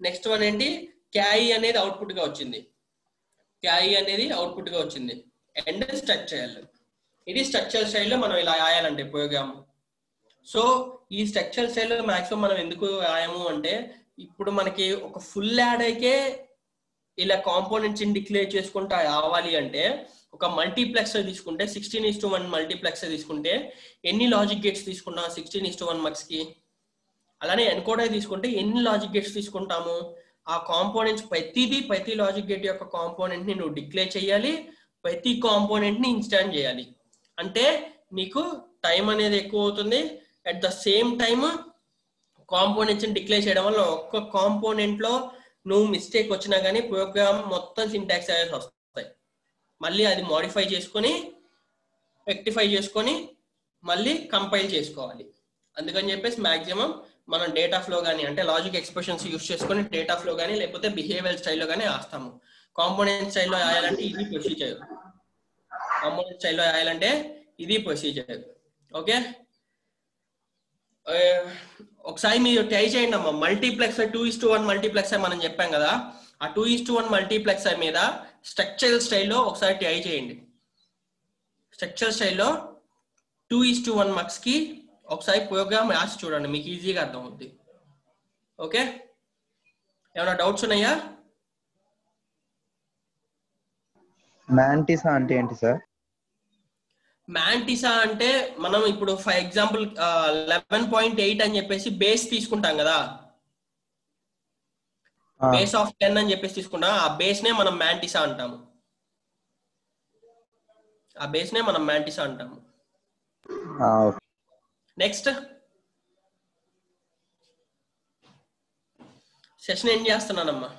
నెక్స్ట్ వన్ ఏంటి, క్యాయి అనేది అవుట్పుట్ గా వచ్చింది, అండ్ స్ట్రక్చరల్. ఇది స్ట్రక్చరల్ స్టైల్లో మనం ఇలా రాయాలంటే ప్రోగ్రామ్. సో ఈ స్ట్రక్చరల్ స్టైల్లో మాక్సిమం మనం ఎందుకు రాయము అంటే, ఇప్పుడు మనకి ఒక ఫుల్ యాడర్కే ఇలా కాంపోనెంట్స్ డిక్లేర్ చేసుకుంటా రావాలి అంటే, ఒక మల్టీప్లెక్సర్ తీసుకుంటే 16:1 మల్టీప్లెక్సర్ తీసుకుంటే ఎన్ని లాజిక్ గేట్స్ తీసుకున్నాం 16:1 మక్స్ కి. అలానే ఎన్కోడర్ తీసుకుంటే ఎన్ని లాజిక్ గేట్స్ తీసుకుంటాము, ఆ కాంపోనెంట్స్ ప్రతి లాజిక్ గేట్ యొక్క కాంపోనెంట్ ని నువ్వు డిక్లేర్ చేయాలి, ప్రతి కాంపోనెంట్ ని ఇన్స్టాంట్ చేయాలి. అంటే నీకు టైం అనేది ఎక్కువ అవుతుంది. At the same time components declare చేయడం వల్ల ఒక్క కాంపోనెంట్ లో నువ్వు మిస్టేక్ వచ్చినా కానీ ప్రోగ్రామ్ మొత్తం సింటాక్స్ ఎర్రర్స్ వస్తాయి. మళ్ళీ అది మోడిఫై చేసుకొని రెక్టిఫై చేసుకొని మళ్ళీ కంపైల్ చేసుకోవాలి. అందుకని చెప్పేసి మాక్సిమం మనం డేటా ఫ్లో కానీ, అంటే లాజిక్ ఎక్స్ప్రెషన్స్ యూస్ చేసుకొని డేటా ఫ్లో కానీ లేకపోతే బిహేవియర్ స్టైల్లో కానీ రాస్తాము. కాంపోనెంట్ స్టైల్లో రాయాలంటే ఇది ప్రొసీజర్. ఓకే, ఒకసారి మీరు ట్రై చేయండి అమ్మా. మల్టీప్లెక్సర్ 2:1 మల్టీప్లెక్సర్ మనం చెప్పాం కదా, ఆ 2:1 మల్టీప్లెక్సర్ మీద స్ట్రక్చరల్ స్టైల్లో ఒకసారి ట్రై చేయండి. స్ట్రక్చరల్ స్టైల్లో 2:1 మక్స్ కి ఒకసారి ప్రోగ్రామ్ రాసి చూడండి, మీకు ఈజీగా అర్థం అవుతుంది. ఓకే, ఏమైనా డౌట్స్ ఉన్నాయా? మ్యాంటిసా అంటే ఏంటి సార్? మ్యాంటిసా అంటే మనం ఇప్పుడు ఫర్ ఎగ్జాంపుల్ 11.8 అని చెప్పేసి బేస్ తీసుకుంటాం కదా, బేస్ ఆఫ్ 10 అని చెప్పేసి తీసుకుంటాం. ఆ బేస్ నే మనం మ్యాంటిసా అంటాము. ఆ బేస్ నే మనం మ్యాంటిసా అంటాము. నెక్స్ట్ సెషన్ ఏం చేస్తున్నానమ్మా.